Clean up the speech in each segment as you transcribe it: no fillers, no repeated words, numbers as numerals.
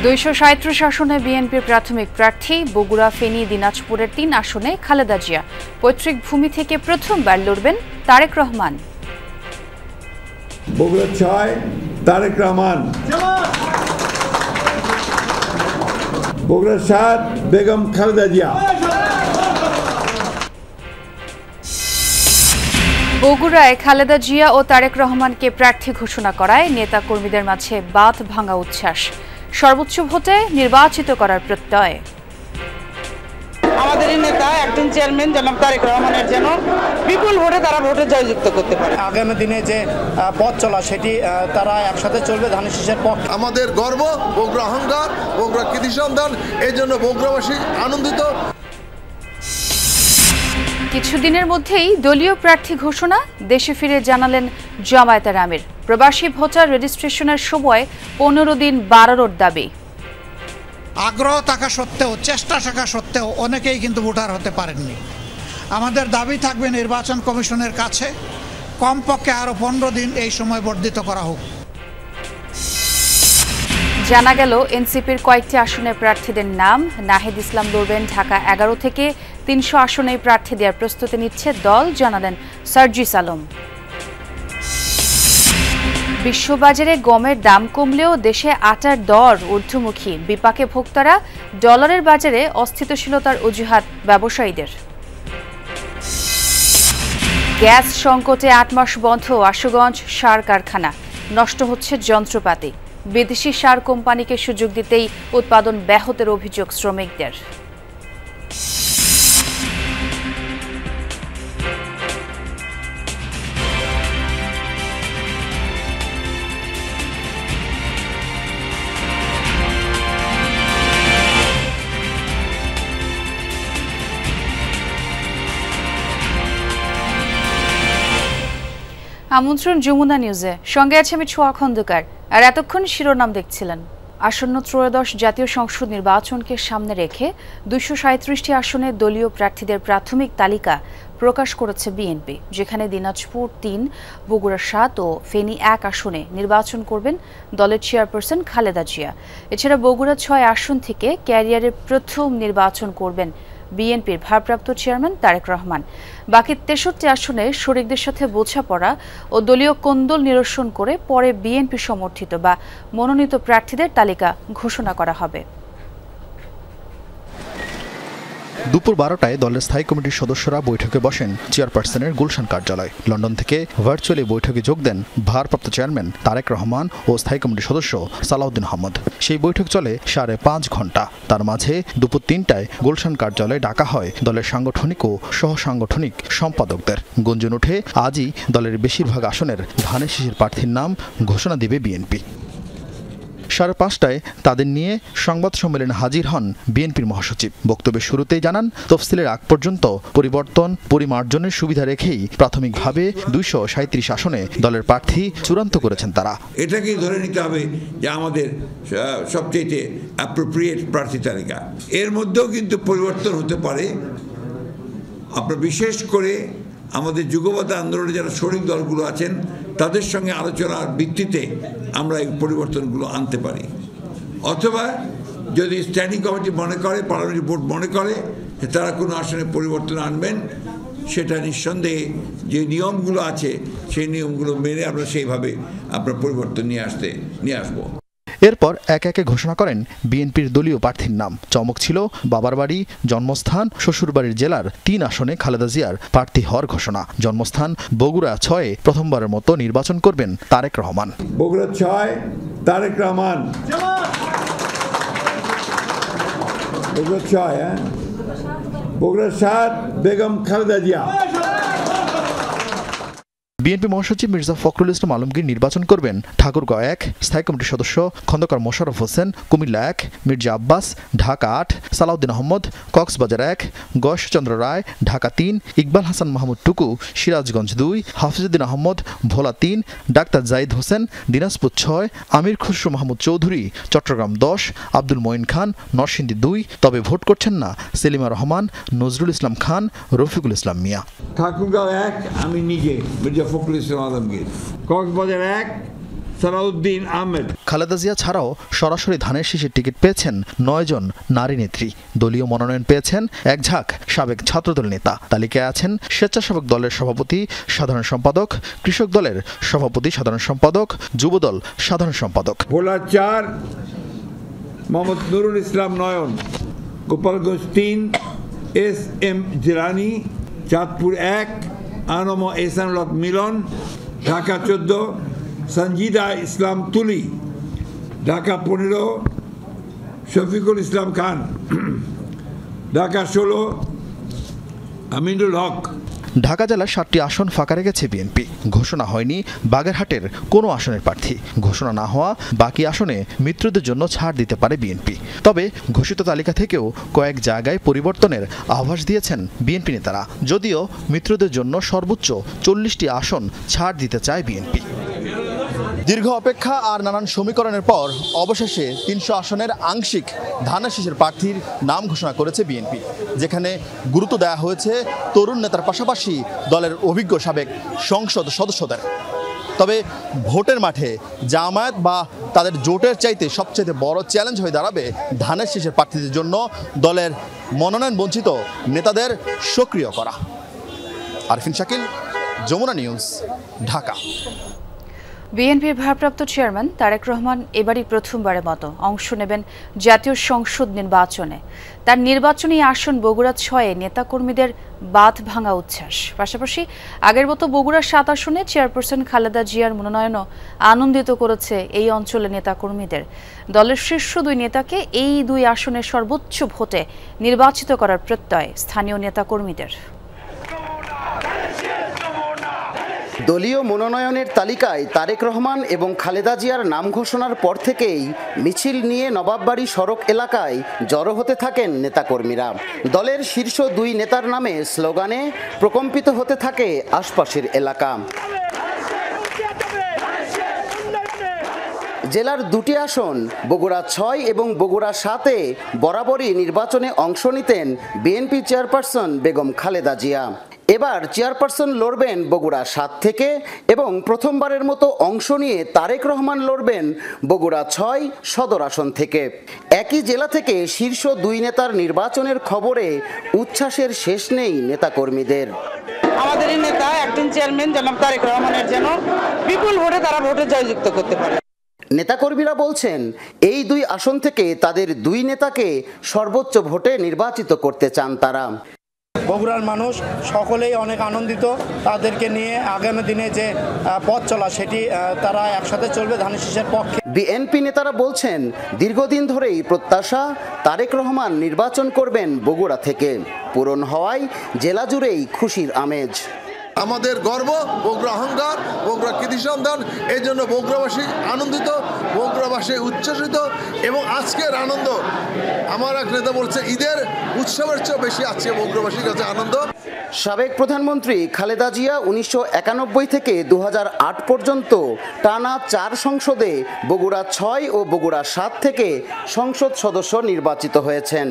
২৩৭ আসনে বিএনপির প্রাথমিক প্রার্থী বগুড়া, ফেনী, দিনাজপুরের ৩ আসনে খালেদা জিয়া। পৈতৃক ভূমি থেকে প্রথমবার লড়বেন তারেক রহমান। বগুড়া ৬ তারেক রহমান, বগুড়া ৭ বেগম খালেদা জিয়া। বগুড়ায় খালেদা জিয়া ও তারেক রহমানকে প্রার্থী ঘোষণা করায় নেতা কর্মীদের মাঝে বাঁধ ভাঙা উচ্ছ্বাস। সর্বোচ্চ ভোটে নির্বাচিত করার প্রত্যয়। আমাদের নেতা একজন চেয়ারম্যান জনাব তারেক রহমানের যেন বিপুল ভোটে তারা ভোটে জয়যুক্ত করতে পারে। আগামী দিনে যে পথ চলা সেটি তারা একসাথে চলবে ধানের শীষের পক্ষে। আমাদের গর্ব, বগুড়া অহংকার, বগুড়া কৃতি সন্তান, এই জন্য বগুড়াবাসী আনন্দিত। কিছুদিনের মধ্যেই দলীয় প্রার্থী ঘোষণা। দেশে ফিরে জানালেন জামায়াতের আমির। প্রবাসী ভোটার রেজিস্ট্রেশনের সময় 15 দিন বাড়ানোর দাবি। আগ্রহ থাকা সত্ত্বেও, চেষ্টা থাকা সত্ত্বেও অনেকেই কিন্তু ভোটার হতে পারেননি। আমাদের দাবি থাকবে নির্বাচন কমিশনের কাছে কমপক্ষে আরও 15 দিন এই সময় বর্ধিত করা হোক। জানা গেল এনসিপির কয়েকটি আসনে প্রার্থীদের নাম। নাহিদ ইসলাম লড়বেন ঢাকা 11 থেকে 300 আসনেই প্রার্থী দেওয়ার প্রস্তুতি নিচ্ছে দল, জানালেন সার্জিস আলম। বিশ্ববাজারে গমের দাম কমলেও দেশে আটার দর ঊর্ধ্বমুখী। বিপাকে ভোক্তারা, ডলারের বাজারে অস্থিতিশীলতার অজুহাত ব্যবসায়ীদের। গ্যাস সংকটে 8 মাস বন্ধ আশুগঞ্জ সার কারখানা। নষ্ট হচ্ছে যন্ত্রপাতি। বিদেশি সার কোম্পানিকে সুযোগ দিতেই উৎপাদন ব্যাহতের অভিযোগ শ্রমিকদের। আমন্ত্রণ যমুনা নিউজে, সঙ্গে আছে আমি ছোঁয়া খন্দকার। আর এতক্ষণ শিরোনাম দেখছিলেন। আসন্ন ত্রয়োদশ জাতীয় সংসদ নির্বাচনকে সামনে রেখে 237টি আসনে দলীয় প্রার্থীদের প্রাথমিক তালিকা প্রকাশ করেছে বিএনপি, যেখানে দিনাজপুর 3, বগুড়া 7 ও ফেনী 1 আসনে নির্বাচন করবেন দলের চেয়ারপারসন খালেদা জিয়া। এছাড়া বগুড়া 6 আসন থেকে ক্যারিয়ারের প্রথম নির্বাচন করবেন বিএনপির ভারপ্রাপ্ত চেয়ারম্যান তারেক রহমান। বাকি 63 আসনে শরিকদের সাথে বোঝাপড়া ও দলীয় কোন্দল নিরসন করে পরে বিএনপি সমর্থিত বা মনোনীত প্রার্থীদের তালিকা ঘোষণা করা হবে। দুপুর 12টায় দলের স্থায়ী কমিটির সদস্যরা বৈঠকে বসেন চেয়ারপারসনের গুলশান কার্যালয়। লন্ডন থেকে ভার্চুয়ালি বৈঠকে যোগ দেন ভারপ্রাপ্ত চেয়ারম্যান তারেক রহমান ও স্থায়ী কমিটির সদস্য সালাউদ্দিন আহমদ। সেই বৈঠক চলে 5.5 ঘন্টা। তার মাঝে দুপুর 3টায় গুলশান কার্যালয়ে ডাকা হয় দলের সাংগঠনিক ও সহসাংগঠনিক সম্পাদকদের। গুঞ্জন ওঠে আজই দলের বেশিরভাগ আসনের ধানের শীষের প্রার্থীর নাম ঘোষণা দিবে বিএনপি। 5:30টায় তাদের নিয়ে সংবাদ সম্মেলনে হাজির হন বিএনপির মহাসচিব। বক্তব্যের শুরুতেই জানান, তফসিলের আগ পর্যন্ত পরিবর্তন পরিমার্জনের সুবিধা রেখেই প্রাথমিকভাবে 237 আসনে দলের প্রার্থী চূড়ান্ত করেছেন তারা। এটাকেই ধরে নিতে হবে যে আমাদের সবচেয়ে অ্যাপ্রোপ্রিয়েট প্রার্থী তালিকা। এর মধ্যেও কিন্তু পরিবর্তন হতে পারে। আপনার বিশেষ করে আমাদের যুগপৎ আন্দোলনে যারা শরিক দলগুলো আছেন তাদের সঙ্গে আলোচনার ভিত্তিতে আমরা এই পরিবর্তনগুলো আনতে পারি। অথবা যদি স্ট্যান্ডিং কমিটি মনে করে, পার্লামেন্টারি বোর্ড মনে করে যে তারা কোনো আসনে পরিবর্তন আনবেন, সেটা নিঃসন্দেহে যে নিয়মগুলো আছে সেই নিয়মগুলো মেনে আমরা সেইভাবে আপনার পরিবর্তন নিয়ে আসবো। এরপর একে একে ঘোষণা করেন বিএনপির দলীয় প্রার্থীর নাম। চমক ছিল বাবার বাড়ি, জন্মস্থান, শ্বশুরবাড়ির জেলার 3 আসনে খালেদা জিয়ার প্রার্থী হওয়ার ঘোষণা। জন্মস্থান বগুড়া 6-এ প্রথমবারের মতো নির্বাচন করবেন তারেক রহমান। বগুড়া 6 তারেক রহমান, বগুড়া 6, বগুড়া 7 বেগম খালেদা জিয়া। বিএনপি মহাসচিব মির্জা ফখরুল ইসলাম আলমগীর নির্বাচন করবেন ঠাকুরগাঁও 1, স্থায়ী কমিটির সদস্য খন্দকার মোশাররফ হোসেন কুমিল্লা 1, মির্জা আব্বাস ঢাকা 8, সালাউদ্দিন আহমদ কক্সবাজার 1, গয়েশচন্দ্র রায় ঢাকা 3, ইকবাল হাসান মাহমুদ টুকু সিরাজগঞ্জ 2, হাফিজউদ্দিন আহমদ ভোলা 3, ডাক্তার জাহিদ হোসেন দিনাজপুর 6, আমির খুসরো মাহমুদ চৌধুরী চট্টগ্রাম 10, আব্দুল মঈন খান নরসিংদী 2। তবে ভোট করছেন না সেলিমা রহমান, নজরুল ইসলাম খান, রফিকুল ইসলাম মিয়া। ঠাকুরগাঁও 1 আমি নিজে মির্জা ফখরুল ইসলাম আলমগীর, কক্সবাজার 1 সালাউদ্দিন আহমেদ। খালেদা জিয়া ছাড়াও সরাসরি ধানের শীষের টিকিট পেয়েছেন 9 জন নারী নেত্রী। দলীয় মনোনয়ন পেয়েছেন এক ঝাঁক সাবেক ছাত্রদল নেতা। তালিকায় আছেন স্বেচ্ছাসেবক দলের সভাপতি, সাধারণ সম্পাদক, কৃষক দলের সভাপতি, সাধারণ সম্পাদক, যুবদল সাধারণ সম্পাদক। ভোলা 4 মোহাম্মদ নুরুল ইসলাম নয়ন, গোপালগঞ্জ 3 SM জিলানি, চাঁদপুর 1 আনম এহসানুল হক মিলন, ঢাকা 14 সঞ্জিদা ইসলাম তুলি, ঢাকা 15 শফিকুল ইসলাম খান, ঢাকা 16 আমিনুল হক। ঢাকা জেলার 7টি আসন ফাঁকা রেখেছে বিএনপি। ঘোষণা হয়নি বাগেরহাটের কোনো আসনের প্রার্থী। ঘোষণা না হওয়া বাকি আসনে মিত্রদের জন্য ছাড় দিতে পারে বিএনপি। তবে ঘোষিত তালিকা থেকেও কয়েক জায়গায় পরিবর্তনের আভাস দিয়েছেন বিএনপি নেতারা। যদিও মিত্রদের জন্য সর্বোচ্চ 40টি আসন ছাড় দিতে চায় বিএনপি। দীর্ঘ অপেক্ষা আর নানান সমীকরণের পর অবশেষে 300 আসনের আংশিক ধানের শীষের প্রার্থীর নাম ঘোষণা করেছে বিএনপি, যেখানে গুরুত্ব দেওয়া হয়েছে তরুণ নেতার পাশাপাশি দলের অভিজ্ঞ সাবেক সংসদ সদস্যদের। তবে ভোটের মাঠে জামায়াত বা তাদের জোটের চাইতে সবচেয়ে বড় চ্যালেঞ্জ হয়ে দাঁড়াবে ধানের শীষের প্রার্থীদের জন্য দলের মনোনয়ন বঞ্চিত নেতাদের সক্রিয় করা। আরফিন শাকিল, যমুনা নিউজ, ঢাকা। বিএনপির ভারপ্রাপ্ত চেয়ারম্যান তারেক রহমান এবারই প্রথমবারের মতো অংশ নেবেন জাতীয় সংসদ নির্বাচনে। তার নির্বাচনী আসন বগুড়া 6-এ নেতাকর্মীদের বাঁধ ভাঙা উচ্ছ্বাস। পাশাপাশি আগের মতো বগুড়া 7 আসনে চেয়ারপারসন খালেদা জিয়ার মনোনয়নও আনন্দিত করেছে এই অঞ্চলের নেতাকর্মীদের। দলের শীর্ষ 2 নেতাকে এই 2 আসনের সর্বোচ্চ ভোটে নির্বাচিত করার প্রত্যয় স্থানীয় নেতাকর্মীদের। দলীয় মনোনয়নের তালিকায় তারেক রহমান এবং খালেদা জিয়ার নাম ঘোষণার পর থেকেই মিছিল নিয়ে নবাববাড়ি সড়ক এলাকায় জড়ো হতে থাকেন নেতাকর্মীরা। দলের শীর্ষ 2 নেতার নামে স্লোগানে প্রকম্পিত হতে থাকে আশপাশের এলাকা। জেলার 2টি আসন বগুড়া 6 এবং বগুড়া 7-এ বরাবরই নির্বাচনে অংশ নিতেন বিএনপি চেয়ারপারসন বেগম খালেদা জিয়া। এবার চেয়ারপারসন লড়বেন বগুড়া 7 থেকে এবং প্রথমবারের মতো অংশ নিয়ে তারেক রহমান লড়বেন বগুড়া 6 সদর আসন থেকে। একই জেলা থেকে শীর্ষ 2 নেতার নির্বাচনের খবরে উচ্ছ্বাসের শেষ নেই নেতাকর্মীদের। আমাদের এই নেতা অ্যাক্টিং চেয়ারম্যান জনাব তারেক রহমানের যেন বিপুল ভোটে তারা ভোটে জয়যুক্ত করতে পারে। নেতাকর্মীরা বলছেন এই 2 আসন থেকে তাদের 2 নেতাকে সর্বোচ্চ ভোটে নির্বাচিত করতে চান তারা। বগুড়ার মানুষ সকলেই অনেক আনন্দিত। তাদেরকে নিয়ে আগামী দিনে যে পথ চলা সেটি তারা একসাথে চলবে ধানের শীষের পক্ষে। বিএনপি নেতারা বলছেন দীর্ঘদিন ধরেই প্রত্যাশা তারেক রহমান নির্বাচন করবেন বগুড়া থেকে। পূরণ হওয়ায় জেলা জুড়েই খুশির আমেজ। আমাদের গর্ব, বগুড়া অহংকার, বগুড়া কৃতি সন্তান। এই জন্য বগুড়াবাসী আনন্দিত, বগুড়াবাসী উচ্ছ্বসিত এবং আজকের আনন্দ আমার এক নেতা বলছে ঈদের উৎসবের চেয়ে বেশি আজকে বগুড়াবাসীর কাছে আনন্দ। সাবেক প্রধানমন্ত্রী খালেদা জিয়া 1991 থেকে 2008 পর্যন্ত টানা 4 সংসদে বগুড়া 6 ও বগুড়া 7 থেকে সংসদ সদস্য নির্বাচিত হয়েছেন।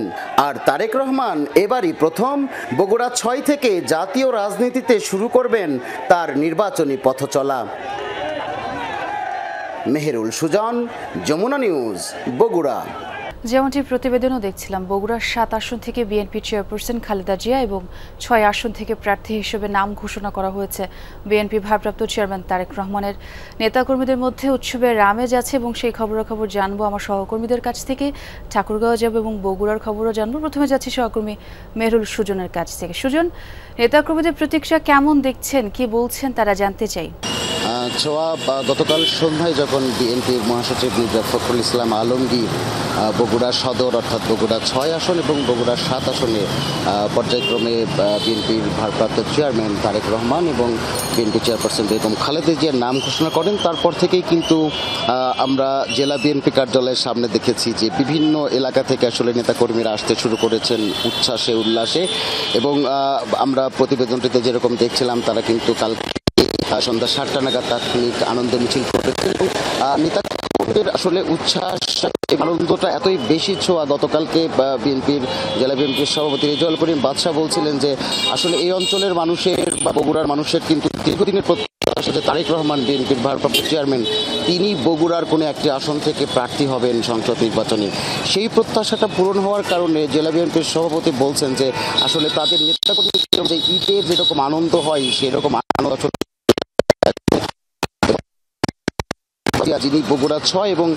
আর তারেক রহমান এবারই প্রথম বগুড়া 6 থেকে জাতীয় রাজনীতিতে শুরু করবেন তার নির্বাচনী পথচলা। মেহেরুল সুজন, যমুনা নিউজ, বগুড়া। যেমনটি প্রতিবেদনও দেখছিলাম, বগুড়া 7 আসন থেকে বিএনপি চেয়ারপারসন খালেদা জিয়া এবং 6 আসন থেকে প্রার্থী হিসেবে নাম ঘোষণা করা হয়েছে বিএনপি ভারপ্রাপ্ত চেয়ারম্যান তারেক রহমানের। নেতাকর্মীদের মধ্যে উৎসবের আমেজ আছে এবং সেই খবরাখবর জানবো আমার সহকর্মীদের কাছ থেকে। ঠাকুরগাঁও যাব এবং বগুড়ার খবরও জানবো। প্রথমে যাচ্ছি সহকর্মী মেহরুল সুজনের কাছ থেকে। সুজন, নেতাকর্মীদের প্রতিক্রিয়া কেমন দেখছেন, কি বলছেন তারা জানতে চাই। ছোয়া গতকাল সন্ধ্যায় যখন বিএনপির মহাসচিব মির্জা ফখরুল ইসলাম আলমগীর বগুড়া সদর অর্থাৎ বগুড়া 6 আসন এবং বগুড়া 7 আসনে পর্যায়ক্রমে বিএনপির ভারপ্রাপ্ত চেয়ারম্যান তারেক রহমান এবং বিএনপি চেয়ারপারসন বেগম খালেদা জিয়ার নাম ঘোষণা করেন, তারপর থেকেই কিন্তু আমরা জেলা বিএনপি কার্যালয়ের সামনে দেখেছি যে বিভিন্ন এলাকা থেকে আসলে নেতাকর্মীরা আসতে শুরু করেছেন উচ্ছ্বাসে উল্লাসে। এবং আমরা প্রতিবেদনটিতে যেরকম দেখছিলাম তারা কিন্তু কাল সন্ধ্যা 7টা নাগাদ তাৎক্ষণিক আনন্দ মিছিল করেছে এবং নেতাকর্মীদের আসলে উচ্ছ্বাস আনন্দটা এতই বেশি ছোঁয়া। গতকালকে বিএনপির জেলা বিএনপির সভাপতি রেজাউল করিম বাদশা বলছিলেন যে আসলে এই অঞ্চলের মানুষের বা বগুড়ার মানুষের কিন্তু দীর্ঘদিনের সাথে তারেক রহমান বিএনপির ভারপ্রাপ্ত চেয়ারম্যান তিনি বগুড়ার কোনো একটি আসন থেকে প্রার্থী হবেন সংসদ নির্বাচনে। সেই প্রত্যাশাটা পূরণ হওয়ার কারণে জেলা বিএনপির সভাপতি বলছেন যে আসলে তাদের নেতাকর্মীদের যে ঈদের যেরকম আনন্দ হয় সেরকম আনন্দ যিনি বগুড়া 6 এবং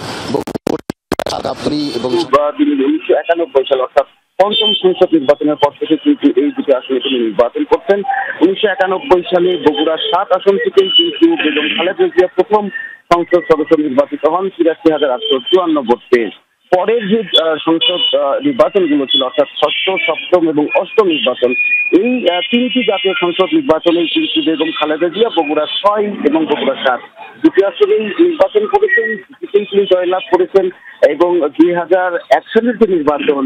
এবং 1991 সাল অর্থাৎ পঞ্চম সংসদ নির্বাচনের পর থেকে কিন্তু এই দুটি আসনে তিনি নির্বাচন করতেন। 1991 সালে বগুড়া 7 আসন থেকেই কিন্তু বেগম খালেদা জিয়া প্রথম সংসদ সদস্য নির্বাচিত হন ৮৩,৮৫৪ ভোট পেয়ে। পরের যে সংসদ নির্বাচনগুলো ছিল অর্থাৎ ষষ্ঠ, সপ্তম এবং অষ্টম নির্বাচন, এই তিনটি জাতীয় সংসদ নির্বাচনে কিন্তু বেগম খালেদা জিয়া বগুড়া 6 এবং বগুড়া 7 দুটি আসনেই নির্বাচন করেছেন, দুটিতেই তিনি জয়লাভ করেছেন। এবং 2001 সালের যে নির্বাচন,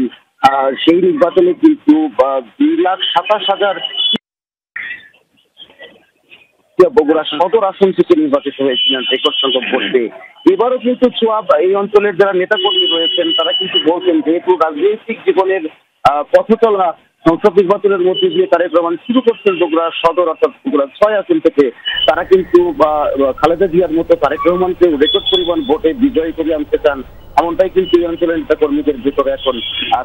সেই নির্বাচনে কিন্তু 2,27,000 বগুড়া সদর আসন থেকে নির্বাচিত হয়েছিলেন রেকর্ড সংখ্যক ভোট পেয়ে। এবারও কিন্তু সোয়াব এই অঞ্চলের যারা নেতাকর্মী রয়েছেন তারা কিন্তু বলছেন যেহেতু রাজনৈতিক জীবনের পথ চলা সংসদ নির্বাচনের মধ্যে দিয়ে তারেক রহমান শুরু করছেন বগুড়া সদর অর্থাৎ বগুড়া 6 আসন থেকে, তারা কিন্তু খালেদা জিয়ার মতো তারেক রহমানকে রেকর্ড পরিমাণ ভোটে বিজয়ী করে আনতে চান। এমনটাই কিন্তু এই অঞ্চলের নেতা কর্মীদের ভেতরে এখন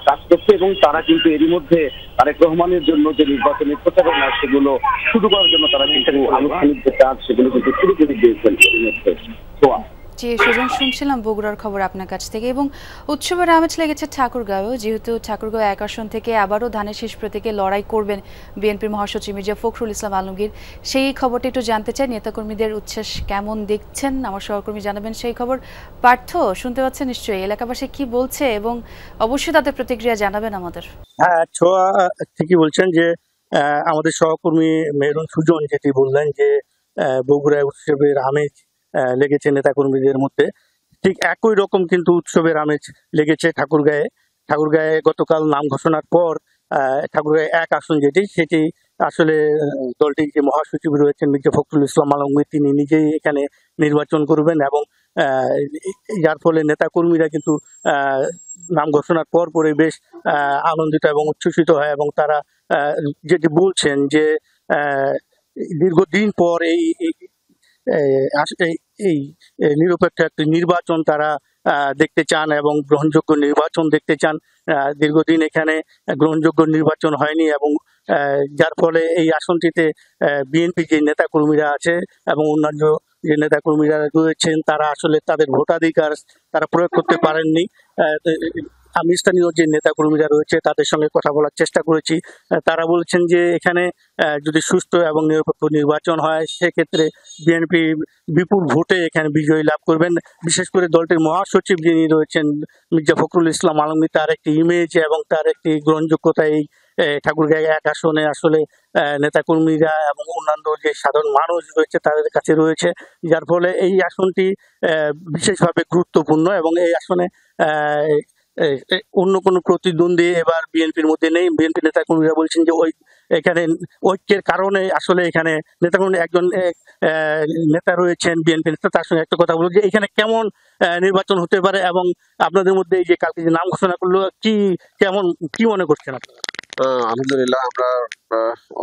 কাজ করছে এবং তারা কিন্তু এরই মধ্যে তারেক রহমানের জন্য যে নির্বাচনের প্রচারণা সেগুলো শুরু করার জন্য তারা কিন্তু আনুষ্ঠানিক যে কাজ সেগুলো কিন্তু শুরু করে দিয়েছেন এরই মধ্যে। জি সুজন, শুনছিলাম বগুড়ার খবর আপনার কাছ থেকে। এবং উৎসবের আমেজ লেগেছে ঠাকুরগাঁও, যেহেতু ঠাকুরগাঁও 1 আসন থেকে আবারও ধানের শীষ প্রতীকে লড়াই করবেন বিএনপির মহাসচিব মির্জা ফখরুল ইসলাম আলমগীর। সেই খবরটা একটু জানতে চাই, নেতাকর্মীদের উচ্ছ্বাস কেমন দেখছেন আমার সহকর্মী জানাবেন সেই খবর। পার্থ শুনতে পাচ্ছেন নিশ্চয়ই, এলাকাবাসী কি বলছে এবং অবশ্যই তাদের প্রতিক্রিয়া জানাবেন আমাদের। হ্যাঁ, ছোঁয়া ঠিকই বলছেন যে আমাদের সহকর্মী মেহরুন সুজন যেটি বললেন যে বগুড়ায় উৎসবের আমেজ লেগেছে নেতাকর্মীদের মধ্যে, ঠিক একই রকম কিন্তু উৎসবের আমেজ লেগেছে ঠাকুরগাঁয়ে গতকাল নাম ঘোষণার পর ঠাকুরগাঁয়ে 1 আসন সেটি আসলে দলটির যে মহাসচিব রয়েছেন মির্জা ফখরুল ইসলাম আলমগীর তিনি নিজেই এখানে নির্বাচন করবেন এবং যার ফলে নেতাকর্মীরা কিন্তু নাম ঘোষণার পরে বেশ আনন্দিত এবং উচ্ছ্বসিত হয় এবং তারা যেটি বলছেন যে দীর্ঘদিন পর এই নিরপেক্ষ একটি নির্বাচন তারা দেখতে চান এবং গ্রহণযোগ্য নির্বাচন দেখতে চান। দীর্ঘদিন এখানে গ্রহণযোগ্য নির্বাচন হয়নি এবং যার ফলে এই আসনটিতে বিএনপি যে নেতাকর্মীরা আছে এবং অন্যান্য যে নেতাকর্মীরা রয়েছেন তারা আসলে তাদের ভোটাধিকার তারা প্রয়োগ করতে পারেননি। আমি স্থানীয় যে নেতাকর্মীরা রয়েছে তাদের সঙ্গে কথা বলার চেষ্টা করেছি, তারা বলছেন যে এখানে যদি সুষ্ঠু এবং নিরপেক্ষ নির্বাচন হয় সেক্ষেত্রে বিএনপি বিপুল ভোটে এখানে বিজয়ী লাভ করবেন। বিশেষ করে দলটির মহাসচিব যিনি রয়েছেন মির্জা ফখরুল ইসলাম আলমগীর, তার একটি ইমেজ এবং তার একটি গ্রহণযোগ্যতা এই ঠাকুরগাঁও 1 আসনে আসলে নেতাকর্মীরা এবং অন্যান্য যে সাধারণ মানুষ রয়েছে তাদের কাছে রয়েছে, যার ফলে এই আসনটি বিশেষভাবে গুরুত্বপূর্ণ এবং এই আসনে অন্য কোনো প্রতিদ্বন্দ্বী এবার বিএনপির মধ্যে নেই। বিএনপি নেতাকর্মীরা বলছেন যে এখানে ঐক্যের কারণে আসলে এখানে নেতাকর্মী একজন নেতা রয়েছেন বিএনপি নেতা, তার সঙ্গে একটা কথা বলবো যে এখানে কেমন নির্বাচন হতে পারে এবং আপনাদের মধ্যে এই যে কালকে যে নাম ঘোষণা করলো কি মনে করছেন আপনারা? আলহামদুলিল্লাহ, আমরা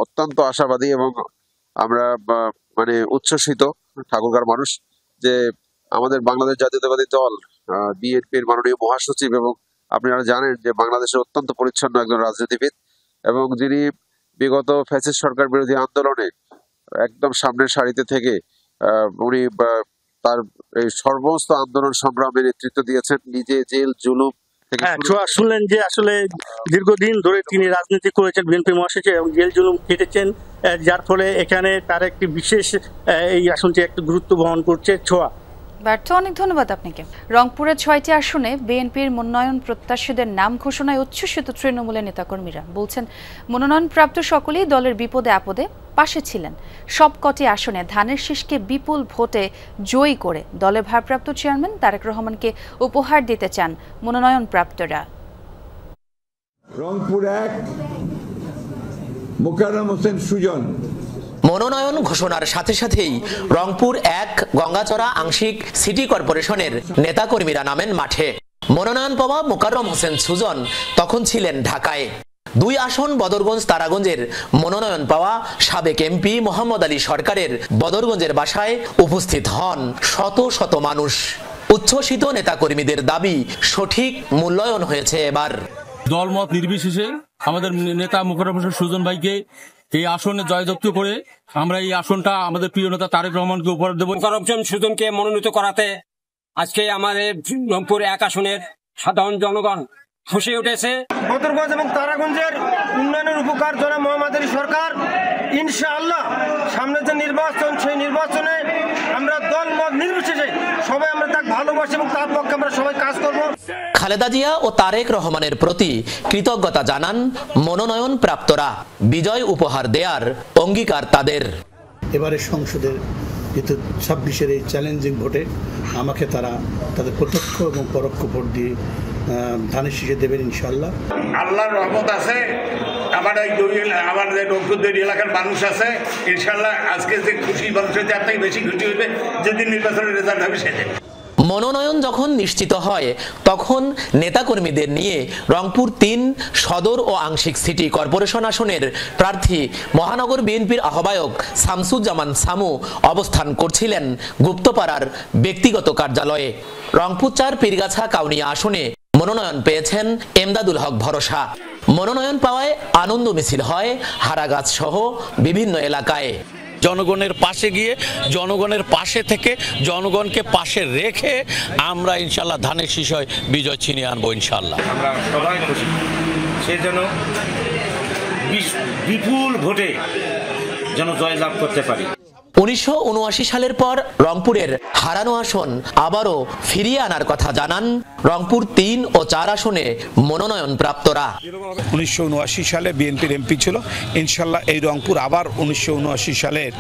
অত্যন্ত আশাবাদী এবং আমরা মানে উচ্ছ্বসিত ঠাকুরগাঁর মানুষ যে আমাদের বাংলাদেশ জাতীয়তাবাদী দল বিএনপির মাননীয় মহাসচিব এবং আপনারা জানেন যে বাংলাদেশের অত্যন্ত পরিচ্ছন্ন একজন রাজনীতিবিদ এবং যিনি বিগত ফ্যাসিস্ট সরকার বিরোধী আন্দোলনে একদম সামনের সারিতে থেকে উনি তার এই সমস্ত আন্দোলন সংগ্রামে নেতৃত্ব দিয়েছেন, নিজে জেল জুলুম শুনলেন যে আসলে দীর্ঘদিন ধরে তিনি রাজনীতি করেছেন বিএনপি মহাসচিব এবং জেল জুলুম কেটেছেন, যার ফলে এখানে তার একটি বিশেষ এই আসনটি একটি গুরুত্ব বহন করছে। ছোঁয়া ব্যর্থ, অনেক ধন্যবাদ আপনাকে। রংপুরের 6টি আসনে বিএনপির মনোনয়ন প্রত্যাশীদের নাম ঘোষণায় উচ্ছ্বসিত তৃণমূলের নেতাকর্মীরা বলছেন মনোনয়নপ্রাপ্ত সকলেই দলের বিপদে আপদে পাশে ছিলেন। সবকটি আসনে ধানের শীষকে বিপুল ভোটে জয়ী করে দলের ভারপ্রাপ্ত চেয়ারম্যান তারেক রহমানকে উপহার দিতে চান মনোনয়নপ্রাপ্তরা। রংপুর 1 মোকাররম হোসেন সুজন। মনোনয়ন ঘোষণার সাথে সাথেই রংপুর 1 গঙ্গাচড়া আংশিক সিটি কর্পোরেশনের নেতাকর্মীরা নামেন মাঠে। মনোনয়ন পাওয়া মোকাররম হোসেন সুজন তখন ছিলেন ঢাকায়। দুই আসন বদরগঞ্জ তারাগঞ্জের মনোনয়ন পাওয়া সাবেক এমপি মোহাম্মদ আলী সরকারের বদরগঞ্জের বাসায় উপস্থিত হন শত শত মানুষ। উচ্ছ্বসিত নেতাকর্মীদের দাবি সঠিক মূল্যায়ন হয়েছে এবার। দলমত নির্বিশেষে আমাদের নেতা মোকাররম হোসেন সুজন ভাইকে এই আসনে জয়যুক্ত করে আমরা এই আসনটা আমাদের প্রিয় নেতা তারেক রহমানকে উপহার দেব। মোকাররম হোসেন সুজনকে মনোনীত করাতে আজকে আমাদের রংপুর 1 আসনের সাধারণ জনগণ খুশি উঠেছে। বদরগঞ্জ এবং তারাগঞ্জের উন্নয়নের উপকার জনাব মোহাম্মদ আলী সরকার ইনশাআল্লাহ সামনে যে নির্বাচন, সেই নির্বাচনে আমরা দল মত নির্বিশেষে সবাই আমরা তাকে ভালোবাসি এবং তার পক্ষে আমরা সবাই কাজ করব। খালেদা জিয়া ও তারেক রহমানের প্রতি কৃতজ্ঞতা জানান মনোনয়ন প্রাপ্তরা। বিজয় উপহার দেয়ার অঙ্গীকার তাদের। এবারে সংসদের যেহেতু 26-এর এই চ্যালেঞ্জিং ভোটে আমাকে তারা তাদের প্রত্যক্ষ এবং পরোক্ষ ভোট দিয়ে ধানের শীষে দেবেন ইনশাল্লাহ। আল্লাহর রহমত আছে, আমাদের রংপুর এলাকার মানুষ আছে ইনশাল্লাহ। আজকে যে খুশি মানুষ হয়েছে তার থেকে বেশি খুশি হইবে যদি নির্বাচনের রেজাল্ট হবে সেদিন। মনোনয়ন যখন নিশ্চিত হয় তখন নেতাকর্মীদের নিয়ে রংপুর 3 সদর ও আংশিক সিটি কর্পোরেশন আসনের প্রার্থী মহানগর বিএনপির আহ্বায়ক শামসুজ্জামান সামু অবস্থান করছিলেন গুপ্তপাড়ার ব্যক্তিগত কার্যালয়ে। রংপুর 4 পীরগাছা কাউনিয়া আসনে মনোনয়ন পেয়েছেন এমদাদুল হক ভরসা। মনোনয়ন পাওয়ায় আনন্দ মিছিল হয় হারাগাছ সহ বিভিন্ন এলাকায়। জনগণের পাশে গিয়ে জনগণের পাশে থেকে জনগণকে পাশে রেখে আমরা ইনশাল্লাহ ধানের শীষে বিজয় ছিনিয়ে আনবো ইনশাল্লাহ। আমরা সবাই খুশি, সেই জন্য বিপুল ভোটে যেন জয়লাভ করতে পারি। 1979 সালের পর রংপুরের হারানো আসন আবারও ফিরিয়ে আনার কথা জানান রংপুর 3 ও 4 আসনে মনোনয়ন প্রাপ্তরা। 1979 সালে বিএনপির এমপি ছিল, ইনশাল্লাহ এই রংপুর আবার 1979 সালের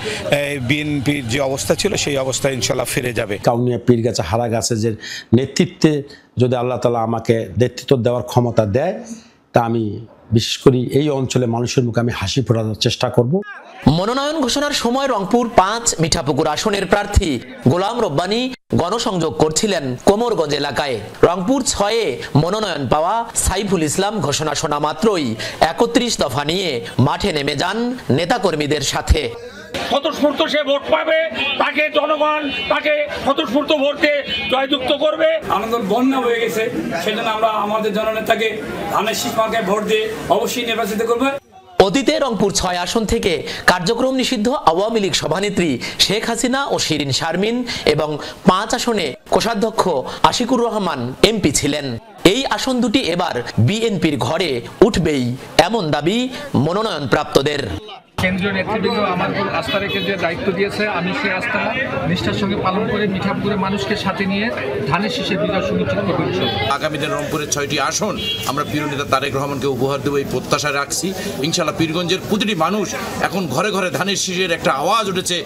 বিএনপির যে অবস্থা ছিল সেই অবস্থা ইনশাল্লাহ ফিরে যাবে। কাউনিয়া পীরগাছা হারাগাছের যে নেতৃত্বে যদি আল্লাহ তাআলা আমাকে নেতৃত্ব দেওয়ার ক্ষমতা দেয়, তা আমি বিশেষ করে এই অঞ্চলে মানুষের মুখে আমি হাসি ফোটানোর চেষ্টা করব। মনোনয়ন ঘোষণার সময় রংপুর 5 মিঠাপুকুর আসনের প্রার্থী গোলাম রব্বানী গণসংযোগ করছিলেন কোমরগঞ্জ এলাকায়। রংপুর 6-এ মনোনয়ন পাওয়া সাইফুল ইসলাম ঘোষণা শোনা মাত্রই 31 দফা নিয়ে মাঠে নেমে যান নেতাকর্মীদের সাথে। স্বতঃস্ফূর্ত সে ভোট পাবে, তাকে জনগণ তাকে স্বতঃস্ফূর্ত ভোটে জয়যুক্ত করবে। আনন্দ বন্যা হয়ে গেছে, সেজন্য আমরা আমাদের জননেতাকে ধানের শীষ মার্কায় ভোট দিয়ে অবশ্যই নির্বাচিত করব। অতীতে রংপুর 6 আসন থেকে কার্যক্রম নিষিদ্ধ আওয়ামী লীগ সভানেত্রী শেখ হাসিনা ও শিরিন শারমিন এবং 5 আসনে কোষাধ্যক্ষ আশিকুর রহমান এমপি ছিলেন। এই আসন দুটি এবার বিএনপির ঘরে উঠবেই এমন দাবি মনোনয়ন প্রাপ্তদের। কেন্দ্রীয় নেতৃবৃন্দ আমার উপর আস্থা রেখে যে দায়িত্ব দিয়েছে, আমি সেই আস্থা নিষ্ঠার সঙ্গে পালন করে মিঠাপুকুরে মানুষকে সাথে নিয়ে ধানের শীষে বিজয় সুনিশ্চিত করব। আগামী দিনে রংপুরের 6টি আসন আমরা প্রিয় নেতা তারেক রহমানকে উপহার দেবো এই প্রত্যাশা রাখছি ইনশাল্লাহ। পীরগঞ্জের প্রতিটি মানুষ এখন ঘরে ঘরে ধানের শীষের একটা আওয়াজ উঠেছে।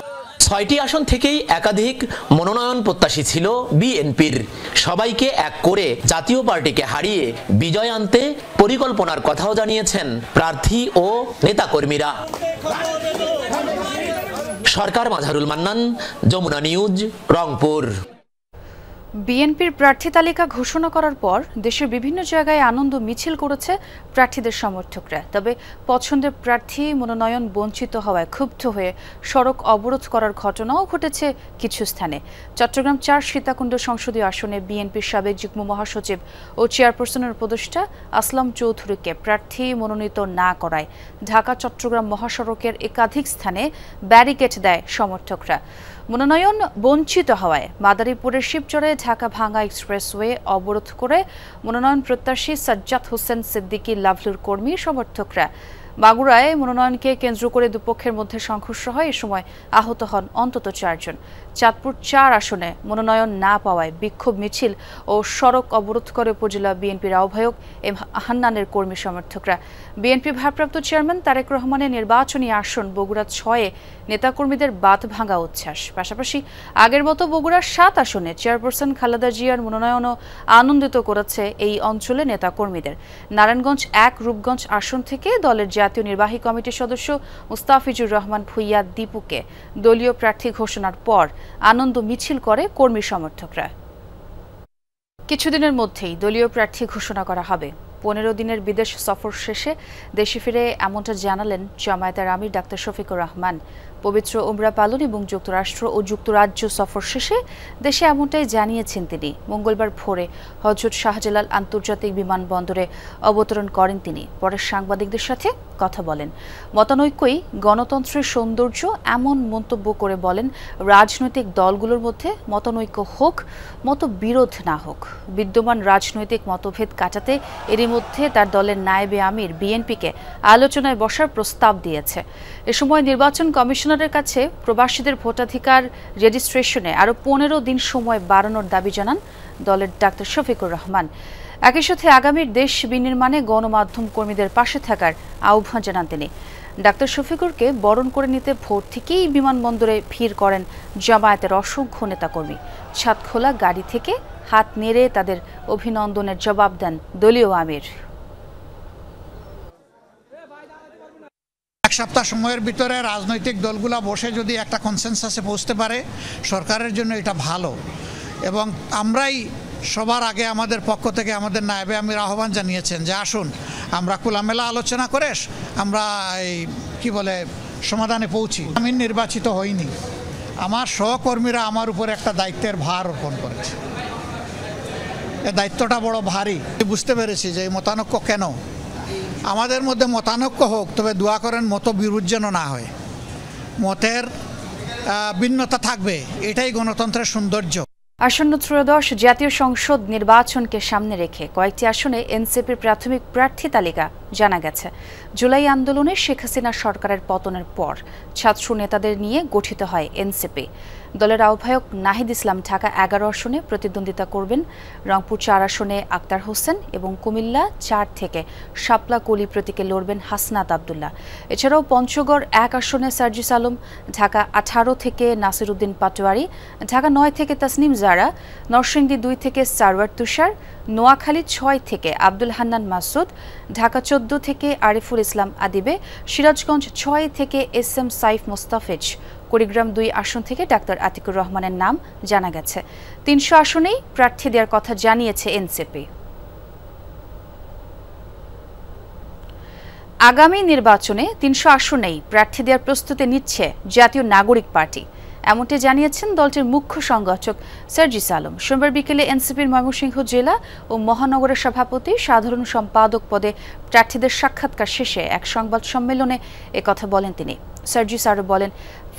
6টি আসন থেকেই একাধিক মনোনয়ন প্রত্যাশী ছিল বিএনপির। সবাইকে এক করে জাতীয় পার্টিকে হারিয়ে বিজয় আনতে পরিকল্পনার কথাও জানিয়েছেন প্রার্থী ও নেতাকর্মীরা। সরকার মাঝারুল মান্নান, যমুনা নিউজ, রংপুর। বিএনপির প্রার্থী তালিকা ঘোষণা করার পর দেশের বিভিন্ন জায়গায় আনন্দ মিছিল করেছে প্রার্থীদের সমর্থকরা। তবে পছন্দের প্রার্থী মনোনয়ন বঞ্চিত হওয়ায় ক্ষুব্ধ হয়ে সড়ক অবরোধ করার ঘটনাও ঘটেছে কিছু স্থানে। চট্টগ্রাম 4 সীতাকুণ্ড সংসদীয় আসনে বিএনপির সাবেক যুগ্ম মহাসচিব ও চেয়ারপারসনের উপদেষ্টা আসলাম চৌধুরীকে প্রার্থী মনোনীত না করায় ঢাকা চট্টগ্রাম মহাসড়কের একাধিক স্থানে ব্যারিকেড দেয় সমর্থকরা। মনোনয়ন বঞ্চিত হওয়ায় মাদারীপুরের শিবচরে ঢাকা ভাঙ্গা এক্সপ্রেসওয়ে অবরোধ করে মনোনয়ন প্রত্যাশী সাজ্জাদ হোসেন সিদ্দিকী লাভলুর কর্মী সমর্থকরা। মাগুরায় মনোনয়নকে কেন্দ্র করে দুপক্ষের মধ্যে সংঘর্ষ হয়। এ সময় আহত হন অন্তত 4 জন। চাঁদপুর 4 আসনে মনোনয়ন না পাওয়ায় বিক্ষোভ মিছিল ও সড়ক অবরোধ করে উপজেলা বিএনপির আহ্বায়ক এম হান্নানের কর্মী সমর্থকরা। বিএনপি ভারপ্রাপ্ত চেয়ারম্যান তারেক রহমানের নির্বাচনী আসন বগুড়া 6-এ নেতাকর্মীদের বাঁধ ভাঙা উচ্ছ্বাস। পাশাপাশি আগের মতো বগুড়া 7 আসনে চেয়ারপারসন খালেদা জিয়ার মনোনয়নও আনন্দিত করেছে এই অঞ্চলে নেতাকর্মীদের। নারায়ণগঞ্জ 1 রূপগঞ্জ আসন থেকে দলের জাতীয় নির্বাহী কমিটির সদস্য মুস্তাফিজুর রহমান ভুইয়া দীপুকে দলীয় প্রার্থী ঘোষণার পর আনন্দ মিছিল করে কর্মী সমর্থকরা। কিছুদিনের মধ্যেই দলীয় প্রার্থী ঘোষণা করা হবে। 15 দিনের বিদেশ সফর শেষে দেশে ফিরে এমনটা জানালেন জামায়াতের আমির ডাক্তার শফিকুর রহমান। পবিত্র উমরা পালন এবং যুক্তরাষ্ট্র ও যুক্তরাজ্য সফর শেষে দেশে এমনটাই জানিয়েছেন তিনি। মঙ্গলবার ভোরে হযরত শাহজালাল আন্তর্জাতিক বিমানবন্দরে অবতরণ করেন তিনি। পরে সাংবাদিকদের সাথে কথা বলেন। মতানৈক্যই গণতন্ত্রের সৌন্দর্য এমন মন্তব্য করে বলেন, রাজনৈতিক দলগুলোর মধ্যে মতানৈক্য হোক, মতবিরোধ না হোক, বিদ্যমান রাজনৈতিক মতভেদ কাটাতে এরই মধ্যে তার দলের নায়েবে আমির বিএনপিকে আলোচনায় বসার প্রস্তাব দিয়েছে। এ সময় নির্বাচন কমিশনারের কাছে প্রবাসীদের ভোটাধিকার রেজিস্ট্রেশনে আরও 15 দিন সময় বাড়ানোর দাবি জানান দলের ডাক্তার শফিকুর রহমান। একই সাথে আগামীর দেশ বিনির্মাণে গণমাধ্যম কর্মীদের পাশে থাকার আহ্বান জানান তিনি। ডাক্তার শফিকুরকে বরণ করে নিতে ভোর থেকেই বিমানবন্দরে ভিড় করেন জামায়াতের অসংখ্য নেতাকর্মী। ছাদ খোলা গাড়ি থেকে হাত নেড়ে তাদের অভিনন্দনের জবাব দেন দলীয় আমির। এক সপ্তাহ সময়ের ভিতরে রাজনৈতিক দলগুলো বসে যদি একটা কনসেনসাসে পৌঁছতে পারে সরকারের জন্য এটা ভালো, এবং আমরাই সবার আগে আমাদের পক্ষ থেকে আমাদের নায়েবে আমির আহ্বান জানিয়েছেন যে আসুন আমরা খোলামেলা আলোচনা করে আমরা এই সমাধানে পৌঁছি। আমি নির্বাচিত হইনি, আমার সহকর্মীরা আমার উপর একটা দায়িত্বের ভার অর্পণ করেছে। এই দায়িত্বটা বড় ভারী। বুঝতে পেরেছি যে এই মতানৈক্য কেন। আমাদের মধ্যে মতানৈক্য হোক, তবে দোয়া করেন মতবিরোধ যেন না হয়। মতের ভিন্নতা থাকবে, এটাই গণতন্ত্রের সৌন্দর্য। আসন্ন ত্রয়োদশ জাতীয় সংসদ নির্বাচনকে সামনে রেখে কয়েকটি আসনে এনসিপির প্রাথমিক প্রার্থী তালিকা জানা গেছে। জুলাই আন্দোলনে শেখ হাসিনা সরকারের পতনের পর ছাত্র নেতাদের নিয়ে গঠিত হয় এনসিপি। দলের আহ্বায়ক নাহিদ ইসলাম ঢাকা 11 আসনে প্রতিদ্বন্দ্বিতা করবেন। রংপুর 4 আসনে আক্তার হোসেন এবং কুমিল্লা 4 থেকে শাপলা কলি প্রতীকে লড়বেন হাসনাত আবদুল্লাহ। এছাড়াও পঞ্চগড় 1 আসনে সার্জিস আলম, ঢাকা 18 থেকে নাসির উদ্দিন পাটোয়ারি, ঢাকা 9 থেকে তাসনিম জারা, নরসিংদী 2 থেকে সারওয়ার তুষার, নোয়াখালী 6 থেকে আব্দুল হান্নান মাসুদ, ঢাকা 14 থেকে আরিফুল ইসলাম আদিবে, সিরাজগঞ্জ 6 থেকে এসএম সাইফ মোস্তাফিজ, কুড়িগ্রাম 2 আসন থেকে ডাক্তার আতিকুর রহমানের নাম জানা গেছে। 300 আসনেই প্রার্থী দেওয়ার কথা জানিয়েছে এনসিপি। আগামী নির্বাচনে 300 আসনেই প্রার্থী দেওয়ার প্রস্তুতি নিচ্ছে জাতীয় নাগরিক পার্টি, এমনটি জানিয়েছেন দলটির মুখ্য সংগঠক সার্জিস আলম। সোমবার বিকেলে এনসিপির ময়মনসিংহ জেলা ও মহানগরের সভাপতি সাধারণ সম্পাদক পদে প্রার্থীদের সাক্ষাৎকার শেষে এক সংবাদ সম্মেলনে একথা বলেন তিনি। সার্জিস আরও বলেন,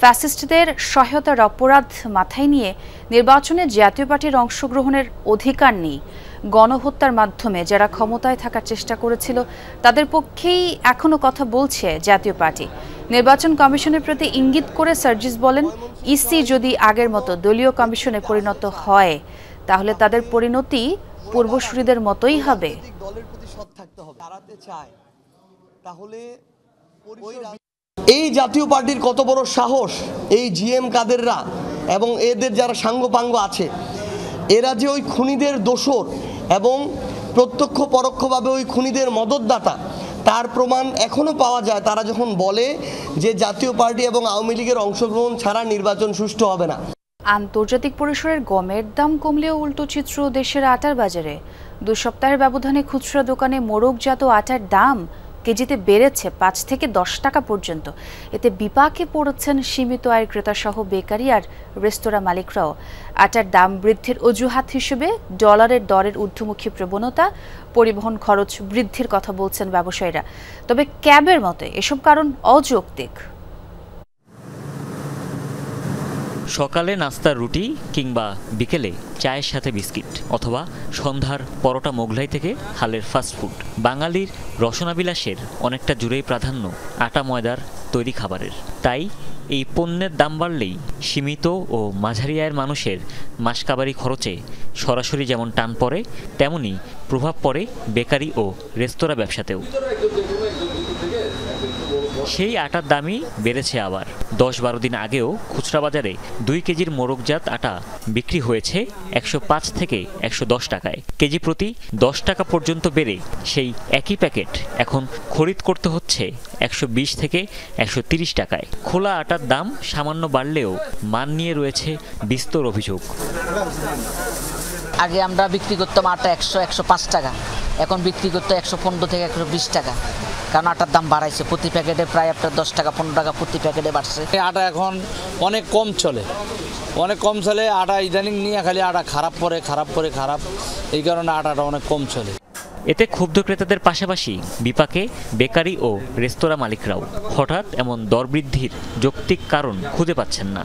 ফ্যাসিস্টদের সহায়তার অপরাধ মাথায় নিয়ে নির্বাচনে জাতীয় পার্টির অংশগ্রহণের অধিকার নেই। গণহত্যার মাধ্যমে যারা ক্ষমতায় থাকার চেষ্টা করেছিল তাদের পক্ষেই এখনো কথা বলছে জাতীয় পার্টি। নির্বাচন কমিশনের প্রতি ইঙ্গিত করে সার্জিস বলেন, ইসি যদি আগের মতো দলীয় কমিশনে পরিণত হয় তাহলে তাদের পরিণতি পূর্বসূরিদের মতোই হবে। এই জাতীয় পার্টির কত বড় সাহস, এই জিএম কাদেররা এবং এদের যারা সাঙ্গপাঙ্গ আছে, এরা যে ওই খুনিদের দোসর এবং প্রত্যক্ষ পরোক্ষভাবে ওই খুনিদের মদতদাতা, তার প্রমাণ এখনো পাওয়া যায়। তারা যখন বলে যে জাতীয় পার্টি এবং আওয়ামী লীগের অংশগ্রহণ ছাড়া নির্বাচন সুষ্ঠু হবে না। আন্তর্জাতিক পরিসরের গমের দাম কমলেও উল্টো চিত্র দেশের আটার বাজারে। 2 সপ্তাহের ব্যবধানে খুচরা দোকানে মোরগজাত আটার দাম কেজিতে বেড়েছে 5 থেকে 10 টাকা পর্যন্ত। এতে বিপাকে পড়েছেন সীমিত আয়ের ক্রেতা সহ বেকারি আর রেস্তোরাঁ মালিকরাও। আটার দাম বৃদ্ধির অজুহাত হিসেবে ডলারের দরের ঊর্ধ্বমুখী প্রবণতা, পরিবহন খরচ বৃদ্ধির কথা বলছেন ব্যবসায়ীরা। তবে ক্যাবের মতে এসব কারণ অযৌক্তিক। সকালে নাস্তার রুটি কিংবা বিকেলে চায়ের সাথে বিস্কিট, অথবা সন্ধ্যার পরোটা মোগলাই থেকে হালের ফাস্টফুড, বাঙালির রসনাবিলাসের অনেকটা জুড়েই প্রাধান্য আটা ময়দার তৈরি খাবারের। তাই এই পণ্যের দাম বাড়লেই সীমিত ও মাঝারি আয়ের মানুষের মাসকাবারি খরচে সরাসরি যেমন টান পড়ে, তেমনি প্রভাব পড়ে বেকারি ও রেস্তোরাঁ ব্যবসাতেও। সেই আটার দামই বেড়েছে আবার। 10-12 দিন আগেও খুচরা বাজারে 2 কেজির মোরগজাত আটা বিক্রি হয়েছে 105 থেকে 110 টাকায়। কেজি প্রতি 10 টাকা পর্যন্ত বেড়ে সেই একই প্যাকেট এখন খরিদ করতে হচ্ছে 120 থেকে 130 টাকায়। খোলা আটার দাম সামান্য বাড়লেও মান নিয়ে রয়েছে বিস্তর অভিযোগ। আগে আমরা বিক্রি করতাম আটা 100-105 টাকা, এখন বিক্রি করতে 115 থেকে 120 টাকা, কারণ আটার দাম বাড়াইছে। প্রতি প্যাকেটে প্রায় আপনার 10 টাকা 15 টাকা প্রতি প্যাকেটে বাড়ছে। আটা এখন অনেক কম চলে, আটা ইদানিং নিয়ে খালি আটা খারাপ খারাপ, এই কারণে আটাটা অনেক কম চলে। এতে ক্ষুব্ধ ক্রেতাদের পাশাপাশি বিপাকে বেকারি ও রেস্তোরাঁ মালিকরাও। হঠাৎ এমন দর বৃদ্ধির যৌক্তিক কারণ খুঁজে পাচ্ছেন না।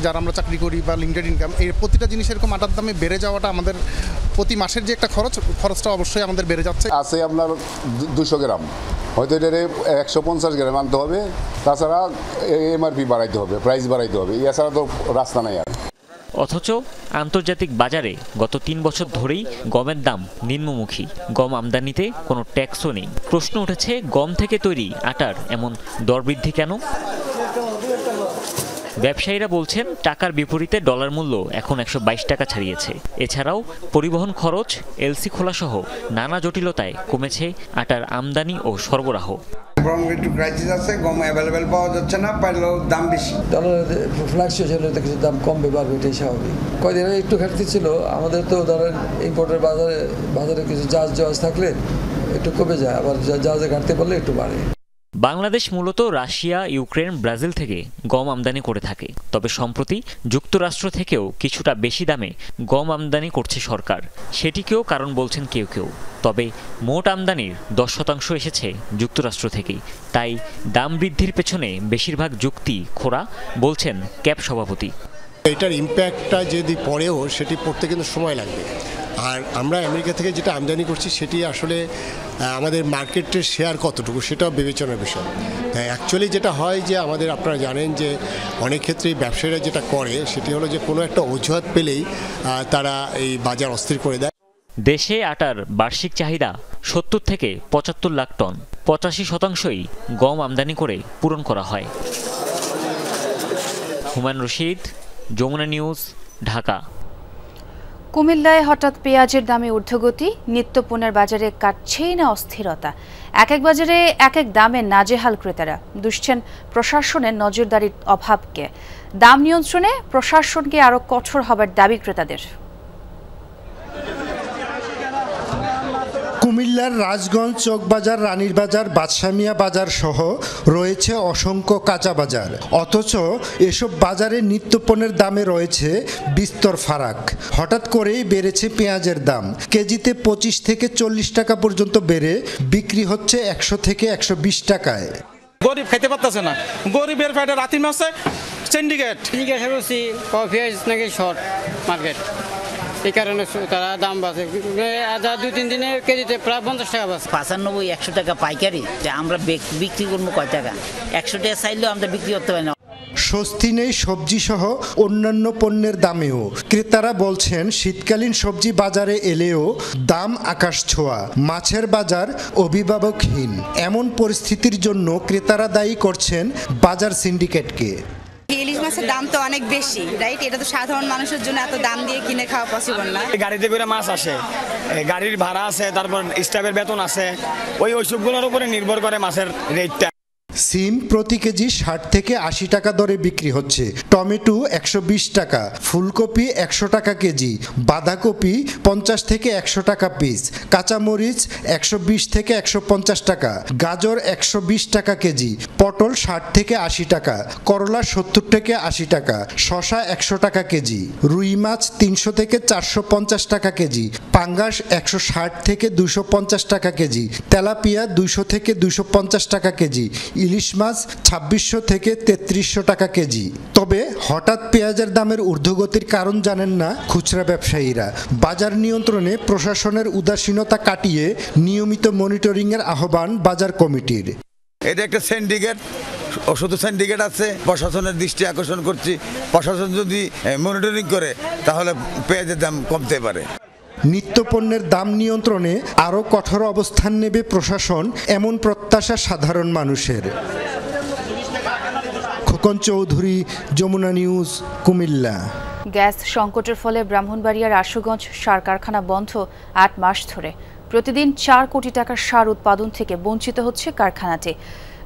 যারা আমরা চাকরি করি বা লিমিটেড ইনকাম, এই প্রতিটা জিনিস এরকম আটার দামে বেড়ে যাওয়াটা আমাদের প্রতি মাসের যে একটা খরচটা অবশ্যই আমাদের বেড়ে যাচ্ছে। আছে আপনার 200 গ্রাম, হয়তো এটা 150 গ্রাম আনতে হবে, তাছাড়া এমআরপি বাড়াইতে হবে, প্রাইস বাড়াইতে হবে, এছাড়া তো রাস্তা নাই আর। অথচ আন্তর্জাতিক বাজারে গত 3 বছর ধরেই গমের দাম নিম্নমুখী। গম আমদানিতে কোনো ট্যাক্সও নেই। প্রশ্ন উঠেছে, গম থেকে তৈরি আটার এমন দর বৃদ্ধি কেন? ব্যবসায়ীরা বলছেন, টাকার বিপরীতে ডলার মূল্য এখন 122 টাকা ছাড়িয়েছে। এছাড়াও পরিবহন খরচ, এলসি খোলাসহ নানা জটিলতায় কমেছে আটার আমদানি ও সরবরাহ। একটু ক্রাইসিস আছে, গম অ্যাভেলেবেল পাওয়া যাচ্ছে না, পাইলেও দাম বেশি। ডলারের ফ্লাকচুয়েশন হলে কিছু দাম কমবে বাড়বে, এটাই স্বাভাবিক। কয়দিন আগে একটু ঘাটতি ছিল আমাদের, তো ধরেন ইম্পোর্টের বাজারে কিছু জাহাজ থাকলে একটু কমে যায়, আবার জাহাজে ঘাটতি পড়লে একটু বাড়ে। বাংলাদেশ মূলত রাশিয়া, ইউক্রেন, ব্রাজিল থেকে গম আমদানি করে থাকে। তবে সম্প্রতি যুক্তরাষ্ট্র থেকেও কিছুটা বেশি দামে গম আমদানি করছে সরকার। সেটিকেও কারণ বলছেন কেউ কেউ। তবে মোট আমদানির 10% এসেছে যুক্তরাষ্ট্র থেকেই। তাই দাম বৃদ্ধির পেছনে বেশিরভাগ যুক্তি খোঁড়া বলছেন ক্যাব সভাপতি। এটার ইম্প্যাক্টটা যদি পড়েও সেটি পড়তে কিন্তু সময় লাগবে। আর আমরা আমেরিকা থেকে যেটা আমদানি করছি সেটি আসলে আমাদের মার্কেটের শেয়ার কতটুকু সেটাও বিবেচনার বিষয়। তাই অ্যাকচুয়ালি যেটা হয় যে আমাদের, আপনারা জানেন যে অনেক ক্ষেত্রেই ব্যবসায়ীরা যেটা করে সেটি হলো যে কোনো একটা অজুহাত পেলেই তারা এই বাজার অস্থির করে দেয়। দেশে আটার বার্ষিক চাহিদা 70 থেকে 75 লাখ টন। 85%ই গম আমদানি করে পূরণ করা হয়। হুমায়ুন রশিদ, যমুনা নিউজ, ঢাকা। কুমিল্লায় হঠাৎ পেঁয়াজের দামে ঊর্ধ্বগতি, নিত্যপণ্যের বাজারে কাটছেই না অস্থিরতা। এক এক বাজারে এক এক দামে নাজেহাল ক্রেতারা। দুষছেন প্রশাসনের নজরদারির অভাবকে। দাম নিয়ন্ত্রণে প্রশাসনকে আরও কঠোর হবার দাবি ক্রেতাদের। কুমিল্লার রাজগঞ্জ, চকবাজার, রানীর বাজার, বাদশামিয়া বাজার সহ রয়েছে অসংখ্য কাঁচা বাজার। অথচ এসব বাজারে নিত্যপণ্যের দামে রয়েছে বিস্তর ফারাক। হঠাৎ করেই বেড়েছে পেঁয়াজের দাম। কেজিতে 25 থেকে 40 টাকা পর্যন্ত বেড়ে বিক্রি হচ্ছে 100 থেকে 120 টাকায়। গরিব খাইতে পারতেছে না, গরিবের পেটে রাতি মাসে সিন্ডিকেট পেঁয়াজ নাকি শর্ট মার্কেট, এই কারণে তারা দাম বাড়ছে। 2-3 দিনে কেজিতে প্রায় 50 টাকা বাড়ছে। 95-100 টাকা পাইকারি, আমরা বিক্রি করবো কয় টাকা? 100 টাকা চাইলেও আমরা বিক্রি করতে পারি না। স্বস্তি নেই সবজি সহ অন্যান্য পণ্যের দামেও। ক্রেতারা বলছেন, শীতকালীন সবজি বাজারে এলেও দাম আকাশ ছোঁয়া। মাছের বাজার অভিভাবকহীন। এমন পরিস্থিতির জন্য ক্রেতারা দায়ী করছেন বাজার সিন্ডিকেটকে। ইলিশ মাছের দাম তো অনেক বেশি, রাইট? এটা তো সাধারণ মানুষের জন্য এত দাম দিয়ে কিনে খাওয়া পসিবল না। গাড়িতে করে মাছ আসে, গাড়ির ভাড়া আছে, তারপর স্টাফের বেতন আছে, ওইসবগুলোর উপরে নির্ভর করে মাছের রেটটা। সিম প্রতি কেজি 60 থেকে 80 টাকা দরে বিক্রি হচ্ছে। টমেটো 120 টাকা, ফুলকপি 100 টাকা কেজি, বাঁধাকপি 50 থেকে 100 টাকা পিস, কাঁচামরিচ 120 থেকে 150 টাকা, গাজর 120 টাকা কেজি, পটল 60 থেকে 80 টাকা, করলা 70 থেকে 80 টাকা, শসা 100 টাকা কেজি, রুই মাছ 300 থেকে 450 টাকা কেজি, পাঙ্গাস 160 থেকে 250 টাকা কেজি, তেলাপিয়া 200 থেকে 250 টাকা কেজি, ইলিশ মাছ 2600 থেকে 3300 টাকা কেজি। তবে হঠাৎ পেঁয়াজের দামের ঊর্ধ্বগতির কারণ জানেন না খুচরা ব্যবসায়ীরা। বাজার নিয়ন্ত্রণে প্রশাসনের উদাসীনতা কাটিয়ে নিয়মিত মনিটরিংয়ের আহ্বান বাজার কমিটির। এটা একটা সিন্ডিকেট, শুধু সিন্ডিকেট আছে। প্রশাসনের দৃষ্টি আকর্ষণ করছি, প্রশাসন যদি মনিটরিং করে তাহলে পেঁয়াজের দাম কমতে পারে। নিত্যপণ্যের দাম নিয়ন্ত্রণে আরও কঠোর অবস্থান নেবে প্রশাসন, এমন প্রত্যাশা সাধারণ মানুষের। খোকন চৌধুরী, যমুনা নিউজ, কুমিল্লা। গ্যাস সংকটের ফলে ব্রাহ্মণবাড়িয়ার আশুগঞ্জ সার কারখানা বন্ধ 8 মাস ধরে। প্রতিদিন 4 কোটি টাকার সার উৎপাদন থেকে বঞ্চিত হচ্ছে কারখানাটি।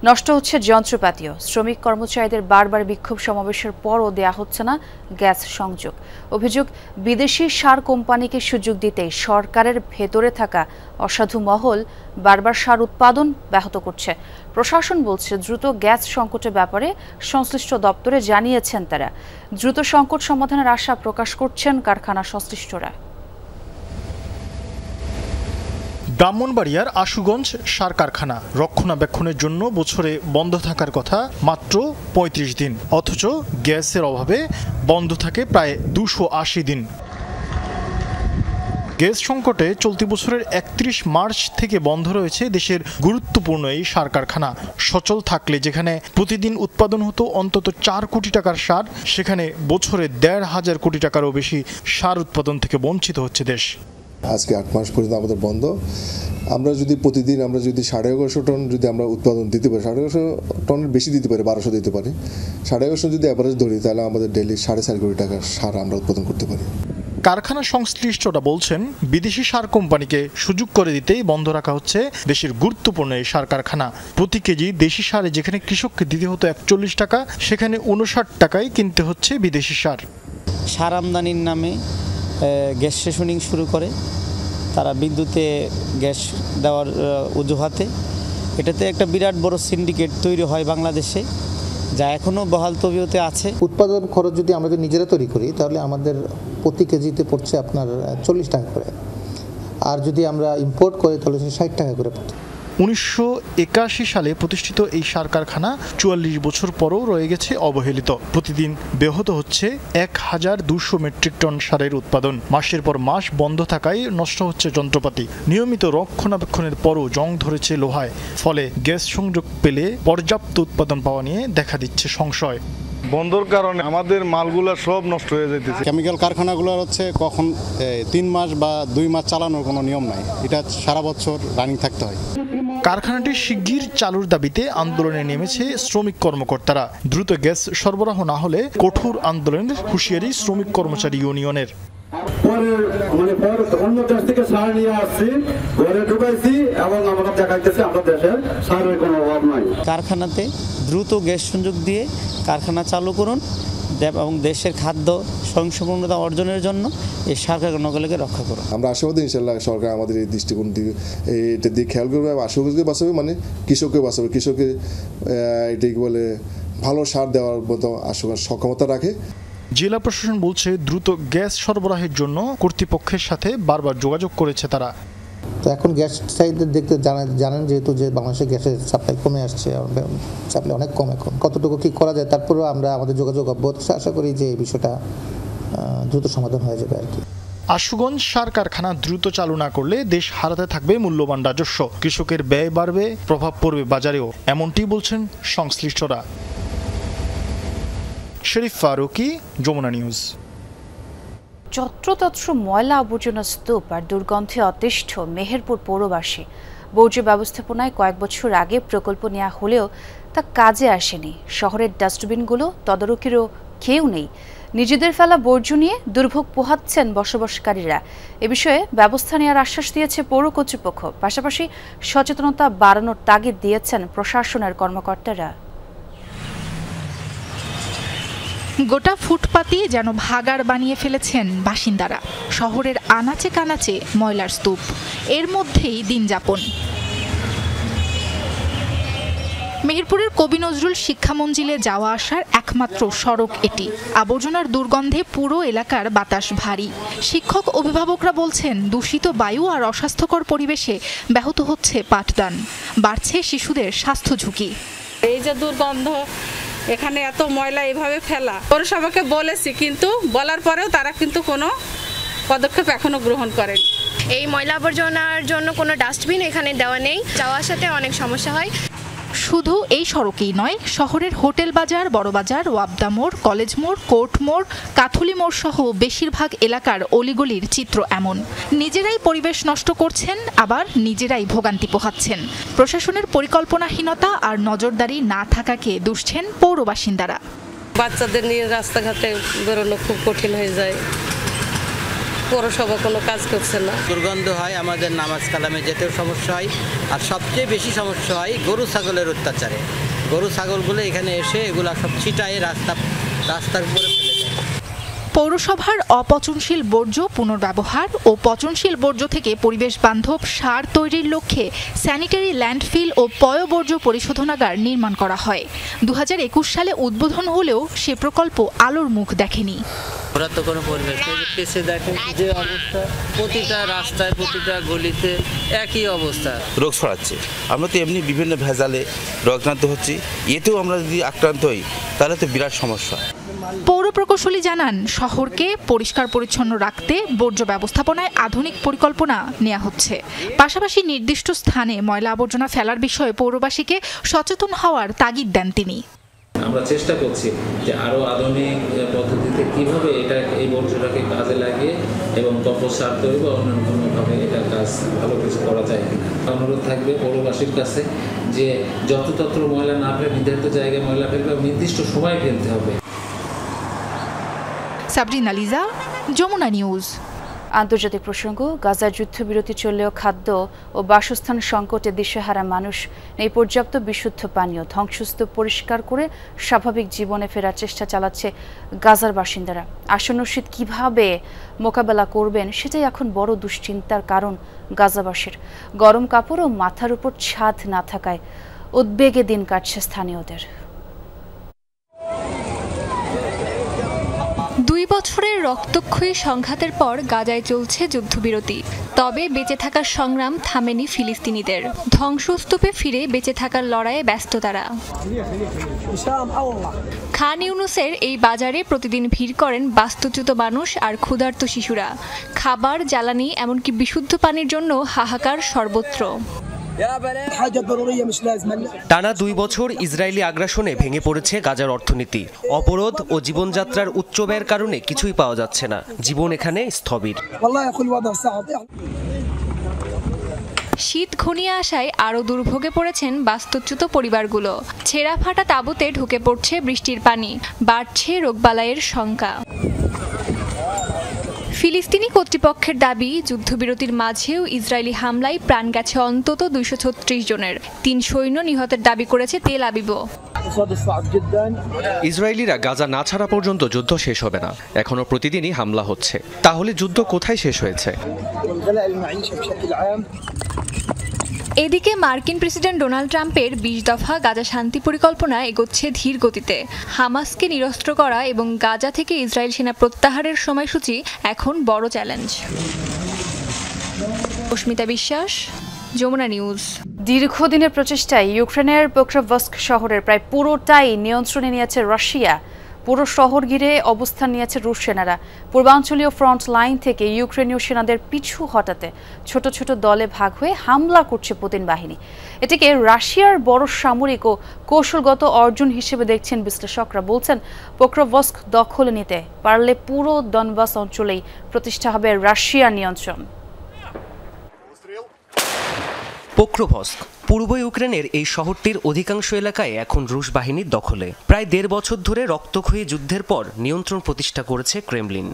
নষ্ট হচ্ছে যন্ত্রপাতিও। শ্রমিক কর্মচারীদের বারবার বিক্ষোভ সমাবেশের পরও দেয়া হচ্ছে না গ্যাস সংযোগ। অভিযোগ, বিদেশি সার কোম্পানিকে সুযোগ দিতে সরকারের ভেতরে থাকা অসাধু মহল বারবার সার উৎপাদন ব্যাহত করছে। প্রশাসন বলছে দ্রুত গ্যাস সংকটের ব্যাপারে সংশ্লিষ্ট দপ্তরে জানিয়েছেন তারা। দ্রুত সংকট সমাধানের আশা প্রকাশ করছেন কারখানা সংশ্লিষ্টরা। ব্রাহ্মণবাড়িয়ার আশুগঞ্জ সার কারখানা রক্ষণাবেক্ষণের জন্য বছরে বন্ধ থাকার কথা মাত্র ৩৫ দিন, অথচ গ্যাসের অভাবে বন্ধ থাকে প্রায় ২৮০ দিন। গ্যাস সংকটে চলতি বছরের ৩১ মার্চ থেকে বন্ধ রয়েছে দেশের গুরুত্বপূর্ণ এই সার কারখানা। সচল থাকলে যেখানে প্রতিদিন উৎপাদন হতো অন্তত ৪ কোটি টাকার সার, সেখানে বছরে ১৫০০ কোটি টাকারও বেশি সার উৎপাদন থেকে বঞ্চিত হচ্ছে দেশ। আজকে ৮ মাস পর্যন্ত আমাদের বন্ধ। আমরা যদি প্রতিদিন আমরা যদি ১১৫০ টন যদি আমরা উৎপাদন দিতে পারি, ১১৫০ টনের বেশি দিতে পারি, ১২০০ দিতে পারি, ১১৫০ যদি অ্যাভারেজ ধরি তাহলে আমাদের ডেইলি ৪.৫ কোটি টাকার সার আমরা উৎপাদন করতে পারি। কারখানা সংশ্লিষ্টরা বলছেন বিদেশি সার কোম্পানিকে সুযোগ করে দিতেই বন্ধ রাখা হচ্ছে দেশের গুরুত্বপূর্ণ এই সার কারখানা। প্রতি কেজি দেশি সারে যেখানে কৃষককে দিতে হতো ৪১ টাকা, সেখানে ৫৯ টাকায় কিনতে হচ্ছে বিদেশি সার। সার আমদানির নামে গ্যাস রেশনিং শুরু করে তারা বিদ্যুতে গ্যাস দেওয়ার অজুহাতে। এটাতে একটা বিরাট বড় সিন্ডিকেট তৈরি হয় বাংলাদেশে, যা এখনও বহাল তবিয়তে আছে। উৎপাদন খরচ যদি আমরা নিজেরা তৈরি করি তাহলে আমাদের প্রতি কেজিতে পড়ছে আপনার ৪০ টাকা করে, আর যদি আমরা ইম্পোর্ট করি তাহলে ৬০ টাকা করে পড়ছে। ১৯৮১ সালে প্রতিষ্ঠিত এই সার কারখানা ৪৪ বছর পরও রয়ে গেছে অবহেলিত। প্রতিদিন ব্যাহত হচ্ছে ১,২০০ মেট্রিক টন সারের উৎপাদন। মাসের পর মাস বন্ধ থাকায় নষ্ট হচ্ছে যন্ত্রপাতি। নিয়মিত রক্ষণাবেক্ষণের পরও জং ধরেছে লোহায়। ফলে গ্যাস সংযোগ পেলে পর্যাপ্ত উৎপাদন পাওয়া নিয়ে দেখা দিচ্ছে সংশয়। বন্ধর কারণে আমাদের মালগুলো সব নষ্ট হয়ে যাইতেছে। কেমিক্যাল কারখানাগুলো হচ্ছে কখন ৩ মাস বা ২ মাস চালানোর কোনো নিয়ম নাই, এটা সারা বছর রানিং থাকতে হয়। কারখানাটি শিগগির চালুর দাবিতে আন্দোলনে নেমেছে শ্রমিক কর্মকর্তারা। দ্রুত গ্যাস সরবরাহ না হলে কঠোর আন্দোলনের হুঁশিয়ারি শ্রমিক কর্মচারী ইউনিয়নের। অন্য দেশ থেকে সার নিয়ে আসছি, ঘরে ঢুকাইছি এবং আমরা দেখাইতেছি আমরা দেশের সারের কোনো অভাব নাই। কারখানাতে দ্রুত গ্যাস সংযোগ দিয়ে কারখানা চালু করুন এবং দেশের খাদ্য স্বয়ংসম্পূর্ণতা অর্জনের জন্য এই সার কারখানাগুলোকে রক্ষা করুন। আমরা আশাবাদী ইনশাল্লাহ সরকার আমাদের এই দৃষ্টিকোণ দিয়ে এটা দিয়ে খেয়াল করবে, আশুগঞ্জকে বাঁচাবে, মানে কৃষককে বাঁচাবে। কৃষকের এটাকে বলে ভালো সার দেওয়ার মতো আশুগঞ্জ সক্ষমতা রাখে। জেলা প্রশাসন বলছে দ্রুত গ্যাস সরবরাহের জন্য কর্তৃপক্ষের সাথে বারবার যোগাযোগ করেছে তারা। তো এখন গ্যাস চাহিদা দেখতে জানেন যেহেতু যে বাংলাদেশে গ্যাসের সাপ্লাই কমে আসছে, সাপ্লাই অনেক কম, এখন কতটুকু কি করা যায় তারপরেও আমরা আমাদের যোগাযোগ অব্যাহত আশা করি যে এই বিষয়টা দ্রুত সমাধান হয়ে যাবে আর কি। আশুগঞ্জ সার কারখানা দ্রুত চালু না করলে দেশ হারাতে থাকবে মূল্যবান রাজস্ব, কৃষকের ব্যয় বাড়বে, প্রভাব পড়বে বাজারেও, এমনটি বলছেন সংশ্লিষ্টরা। শরীফ ফারুকি, যমুনা নিউজ। যত্রতত্র ময়লা আবর্জনা স্তূপ আর দুর্গন্ধে অতিষ্ঠ মেহেরপুর পৌরবাসী। বর্জ্য ব্যবস্থাপনায় কয়েক বছর আগে প্রকল্প নেওয়া হলেও তা কাজে আসেনি। শহরের ডাস্টবিনগুলো তদারকিরও কেউ নেই। নিজেদের ফেলা বর্জ্য নিয়ে দুর্ভোগ পোহাচ্ছেন বসবাসকারীরা। এ বিষয়ে ব্যবস্থা নেওয়ার আশ্বাস দিয়েছে পৌর কর্তৃপক্ষ। পাশাপাশি সচেতনতা বাড়ানোর তাগিদ দিয়েছেন প্রশাসনের কর্মকর্তারা। গোটা ফুটপাতই যেন ভাগাড় বানিয়ে ফেলেছেন বাসিন্দারা। শহরের আনাচে কানাচে ময়লার স্তূপ, এর মধ্যেই দিন যাপন। মেহেরপুরের কবি নজরুল শিক্ষা মঞ্জিলে যাওয়া আসার একমাত্র সড়ক এটি। আবর্জনার দুর্গন্ধে পুরো এলাকার বাতাস ভারী। শিক্ষক অভিভাবকরা বলছেন দূষিত বায়ু আর অস্বাস্থ্যকর পরিবেশে ব্যাহত হচ্ছে পাঠদান, বাড়ছে শিশুদের স্বাস্থ্য ঝুঁকি। এই যে দুর্গন্ধ, এখানে এত ময়লা এভাবে ফেলা, পৌরসভাকে বলেছি কিন্তু বলার পরেও তারা কিন্তু কোনো পদক্ষেপ এখনো গ্রহণ করেনি। এই ময়লা আবর্জনার জন্য কোনো ডাস্টবিন এখানে দেওয়া নেই, যাওয়া আসাতে অনেক সমস্যা হয়। শুধু এই সড়কেই নয়, শহরের হোটেল বাজার, বড় বাজার, ওয়াবদা মোড়, কলেজ মোড়, কোর্ট মোড়, কাথুলি মোড় সহ বেশিরভাগ এলাকার অলিগলির চিত্র এমন। নিজেরাই পরিবেশ নষ্ট করছেন, আবার নিজেরাই ভোগান্তি পোহাচ্ছেন। প্রশাসনের পরিকল্পনাহীনতা আর নজরদারি না থাকাকে দুষছেন পৌর বাসিন্দারা। বাচ্চাদের নিয়ে রাস্তাঘাটে বেরোনো খুব কঠিন হয়ে যায়, পৌরসভা কোনো কাজ করছে না। দুর্গন্ধ হয়, আমাদের নামাজ কালামে যেতেও সমস্যা হয়, আর সবচেয়ে বেশি সমস্যা হয় গরু ছাগলের অত্যাচারে। গরু ছাগলগুলো এখানে এসে এগুলা সব ছিটায় রাস্তার উপরে ফেলে যায়। পৌরসভার অপচনশীল বর্জ্য পুনর্ব্যবহার ও পচনশীল বর্জ্য থেকে পরিবেশ বান্ধব সার তৈরির লক্ষ্যে স্যানিটারি ল্যান্ডফিল ও পয়ঃবর্জ্য পরিশোধনাগার নির্মাণ করা হয়। 2021 সালে উদ্বোধন হলেও সে প্রকল্প আলোর মুখ দেখেনি। ওরা তো কোনো পরিবেশ পেছে দেখেন যে অবস্থা, প্রতিটা রাস্তায় প্রতিটা গলিতে একই অবস্থা, রোগ ছড়াচ্ছে। আমরা তো এমনি বিভিন্ন ভেজালে রোগাক্রান্ত হচ্ছি, এতেও আমরা যদি আক্রান্ত হই তাহলে তো বিরাট সমস্যা। পৌর প্রকৌশলী জানান, শহরকে পরিষ্কার পরিচ্ছন্ন রাখতে বর্জ্য ব্যবস্থাপনায় আধুনিক পরিকল্পনা নেওয়া হচ্ছে। পাশাপাশি নির্দিষ্ট স্থানে ময়লা আবর্জনা ফেলার বিষয়ে পৌরবাসীকে সচেতন হওয়ার তাগিদ দেন তিনি। আমরা চেষ্টা করছি যে আরও আধুনিক পদ্ধতিতে কীভাবে এই বর্জ্যটাকে কাজে লাগিয়ে এবং কম্পোস্ট সার তৈরি বা অন্যান্য কোনোভাবে এটার কাজ ভালো কিছু করা যায় কিনা। অনুরোধ থাকবে পৌরবাসীর কাছে যে যত্রতত্র ময়লা না ফেলে নির্ধারিত জায়গায় ময়লা ফেলবে এবং নির্দিষ্ট সময় ফেলতে হবে। সাবরিনা লিজা, যমুনা নিউজ। আন্তর্জাতিক প্রসঙ্গ, গাজার যুদ্ধবিরতি চললেও খাদ্য ও বাসস্থান সংকটে দিশেহারা মানুষ নেই পর্যাপ্ত বিশুদ্ধ পানীয়। ধ্বংসস্তূপ পরিষ্কার করে স্বাভাবিক জীবনে ফেরার চেষ্টা চালাচ্ছে গাজার বাসিন্দারা। আসন্ন শীত কীভাবে মোকাবেলা করবেন সেটাই এখন বড় দুশ্চিন্তার কারণ গাজাবাসীর। গরম কাপড় ও মাথার উপর ছাদ না থাকায় উদ্বেগে দিন কাটছে স্থানীয়দের। 2 বছরের রক্তক্ষয়ী সংঘাতের পর গাজায় চলছে যুদ্ধবিরতি। তবে বেঁচে থাকার সংগ্রাম থামেনি ফিলিস্তিনিদের। ধ্বংসস্তূপে ফিরে বেঁচে থাকার লড়াইয়ে ব্যস্ত তারা। খান ইউনুসের এই বাজারে প্রতিদিন ভিড় করেন বাস্তুচ্যুত মানুষ আর ক্ষুধার্ত শিশুরা। খাবার, জ্বালানি, এমনকি বিশুদ্ধ পানির জন্য হাহাকার সর্বত্র। টানা 2 বছর ইসরায়েলি আগ্রাসনে ভেঙে পড়েছে গাজার অর্থনীতি। অবরোধ ও জীবনযাত্রার উচ্চ ব্যয়ের কারণে কিছুই পাওয়া যাচ্ছে না। জীবন এখানে স্থবির। শীত ঘনিয়ে আসায় আরও দুর্ভোগে পড়েছেন বাস্তুচ্যুত পরিবারগুলো। ছেঁড়া ফাটা তাঁবুতে ঢুকে পড়ছে বৃষ্টির পানি, বাড়ছে রোগবালাইয়ের শঙ্কা। ফিলিস্তিনি কর্তৃপক্ষের দাবি, যুদ্ধবিরতির মাঝেও ইসরায়েলি হামলায় প্রাণ গেছে অন্তত 236 জনের। 3 সৈন্য নিহতের দাবি করেছে তেল আবিবও। ইসরায়েলিরা গাজা না ছাড়া পর্যন্ত যুদ্ধ শেষ হবে না। এখনো প্রতিদিনই হামলা হচ্ছে। তাহলে যুদ্ধ কোথায় শেষ হয়েছে? এদিকে মার্কিন প্রেসিডেন্ট ডোনাল্ড ট্রাম্পের 20 দফা গাজা শান্তি পরিকল্পনা এগোচ্ছে ধীর গতিতে। হামাসকে নিরস্ত্র করা এবং গাজা থেকে ইসরায়েল সেনা প্রত্যাহারের সময়সূচি এখন বড় চ্যালেঞ্জ। অস্মিতা বিশ্বাস, যমুনা নিউজ। দীর্ঘদিনের প্রচেষ্টায় ইউক্রেনের পোক্রোভস্ক শহরের প্রায় পুরোটাই নিয়ন্ত্রণে নিয়েছে রাশিয়া। পুরো শহর ঘিরে অবস্থান নিয়েছে রুশ সেনারা। পূর্বাঞ্চলীয় ফ্রন্ট লাইন থেকে ইউক্রেনীয় সেনাদের পিছু হটাতে ছোট ছোট দলে ভাগ হয়ে হামলা করছে পুতিন বাহিনী। এটিকে রাশিয়ার বড় সামরিক ও কৌশলগত অর্জন হিসেবে দেখছেন বিশ্লেষকরা। বলছেন, পোক্রোভস্ক দখলে নিতে পারলে পুরো ডনবাস অঞ্চলেই প্রতিষ্ঠা হবে রাশিয়ার নিয়ন্ত্রণ। পোক্রোভস্ক পূর্ব ইউক্রেনের এই শহরটির অধিকাংশ এলাকায় এখন রুশ বাহিনীর দখলে। প্রায় 1.5 বছর ধরে রক্তক্ষয়ী যুদ্ধের পর নিয়ন্ত্রণ প্রতিষ্ঠা করেছে ক্রেমলিন।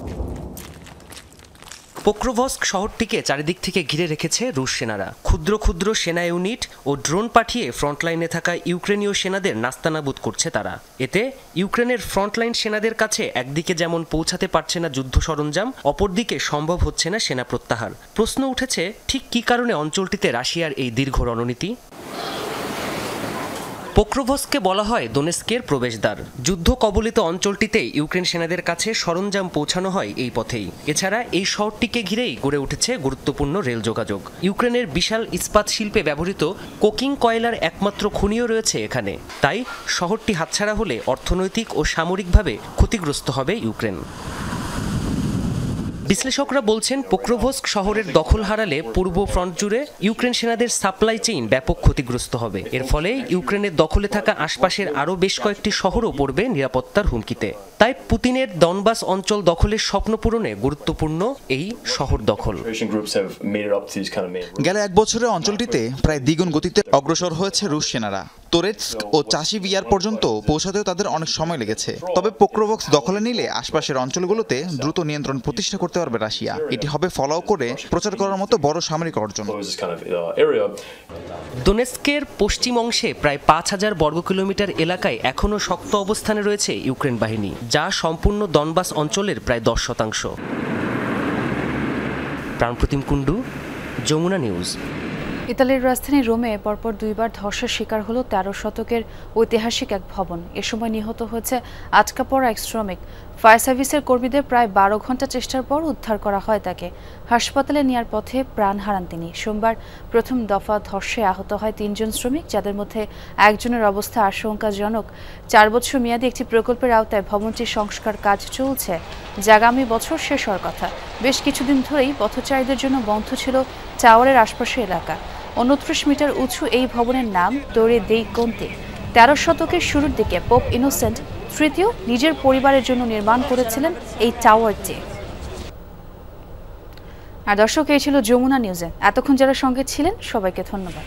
পোক্রোভস্ক শহরটিকে চারিদিক থেকে ঘিরে রেখেছে রুশ সেনারা। ক্ষুদ্র ক্ষুদ্র সেনা ইউনিট ও ড্রোন পাঠিয়ে ফ্রন্টলাইনে থাকা ইউক্রেনীয় সেনাদের নাস্তানাবুদ করছে তারা। এতে ইউক্রেনের ফ্রন্টলাইন সেনাদের কাছে একদিকে যেমন পৌঁছাতে পারছে না যুদ্ধ সরঞ্জাম, অপরদিকে সম্ভব হচ্ছে না সেনা প্রত্যাহার। প্রশ্ন উঠেছে, ঠিক কী কারণে অঞ্চলটিতে রাশিয়ার এই দীর্ঘ রণনীতি? পোক্রোভস্ককে বলা হয় দোনেস্কের প্রবেশদ্বার। যুদ্ধ কবলিত অঞ্চলটিতে ইউক্রেন সেনাদের কাছে সরঞ্জাম পৌঁছানো হয় এই পথেই। এছাড়া এই শহরটিকে ঘিরেই গড়ে উঠেছে গুরুত্বপূর্ণ রেল যোগাযোগ। ইউক্রেনের বিশাল ইস্পাত শিল্পে ব্যবহৃত কোকিং কয়লার একমাত্র খনিও রয়েছে এখানে। তাই শহরটি হাতছাড়া হলে অর্থনৈতিক ও সামরিকভাবে ক্ষতিগ্রস্ত হবে ইউক্রেন। বিশ্লেষকরা বলছেন, পোক্রোভস্ক শহরের দখল হারালে পূর্ব ফ্রন্ট জুড়ে ইউক্রেন সেনাদের সাপ্লাই চেইন ব্যাপক ক্ষতিগ্রস্ত হবে। এর ফলে ইউক্রেনের দখলে থাকা আশপাশের আরও বেশ কয়েকটি শহরও পড়বে নিরাপত্তার হুমকিতে। তাই পুতিনের ডনবাস অঞ্চল দখলের স্বপ্ন পূরণে গুরুত্বপূর্ণ এই শহর দখল। গেল 1 বছরে অঞ্চলটিতে প্রায় দ্বিগুণ গতিতে অগ্রসর হয়েছে রুশ সেনারা। তোরেৎস্ক ও চাশিভিয়ার পর্যন্ত পৌঁছাতেও তাদের অনেক সময় লেগেছে। তবে পোক্রোভস্ক দখলে নিলে আশপাশের অঞ্চলগুলোতে দ্রুত নিয়ন্ত্রণ প্রতিষ্ঠা করতে পারবে রাশিয়া। এটি হবে ফলাও করে প্রচার করার মতো বড় সামরিক অর্জন। দোনেৎস্কের পশ্চিম অংশে প্রায় 5,000 বর্গ কিলোমিটার এলাকায় এখনও শক্ত অবস্থানে রয়েছে ইউক্রেন বাহিনী, যা সম্পূর্ণ দনবাস অঞ্চলের প্রায় 10%। প্রাণপ্রতিম কুণ্ডু, যমুনা নিউজ। ইতালির রাজধানী রোমে পরপর দুইবার ধসের শিকার হলো 13 শতকের ঐতিহাসিক এক ভবন। এ সময় নিহত হয়েছে আটকা পড়া এক শ্রমিক। ফায়ার সার্ভিসের কর্মীদের প্রায় 12 ঘন্টা চেষ্টার পর উদ্ধার করা হয় তাকে। হাসপাতালে নেওয়ার পথে প্রাণ হারান তিনি। সোমবার প্রথম দফা ধসে আহত হয় 3 জন শ্রমিক, যাদের মধ্যে একজনের অবস্থা আশঙ্কাজনক। 4 বছর মেয়াদী একটি প্রকল্পের আওতায় ভবনটির সংস্কার কাজ চলছে, যা আগামী বছর শেষ হওয়ার কথা। বেশ কিছুদিন ধরেই পথচারীদের জন্য বন্ধ ছিল টাওয়ারের আশপাশের এলাকা। 29 মিটার উঁচু এই ভবনের নাম তোরে দেই কন্তে। 13 শতকের শুরুর দিকে পোপ ইনোসেন্ট তৃতীয় নিজের পরিবারের জন্য নির্মাণ করেছিলেন এই টাওয়ারটি। আর দর্শক, এই ছিল যমুনা নিউজে। এতক্ষণ যারা সঙ্গে ছিলেন সবাইকে ধন্যবাদ।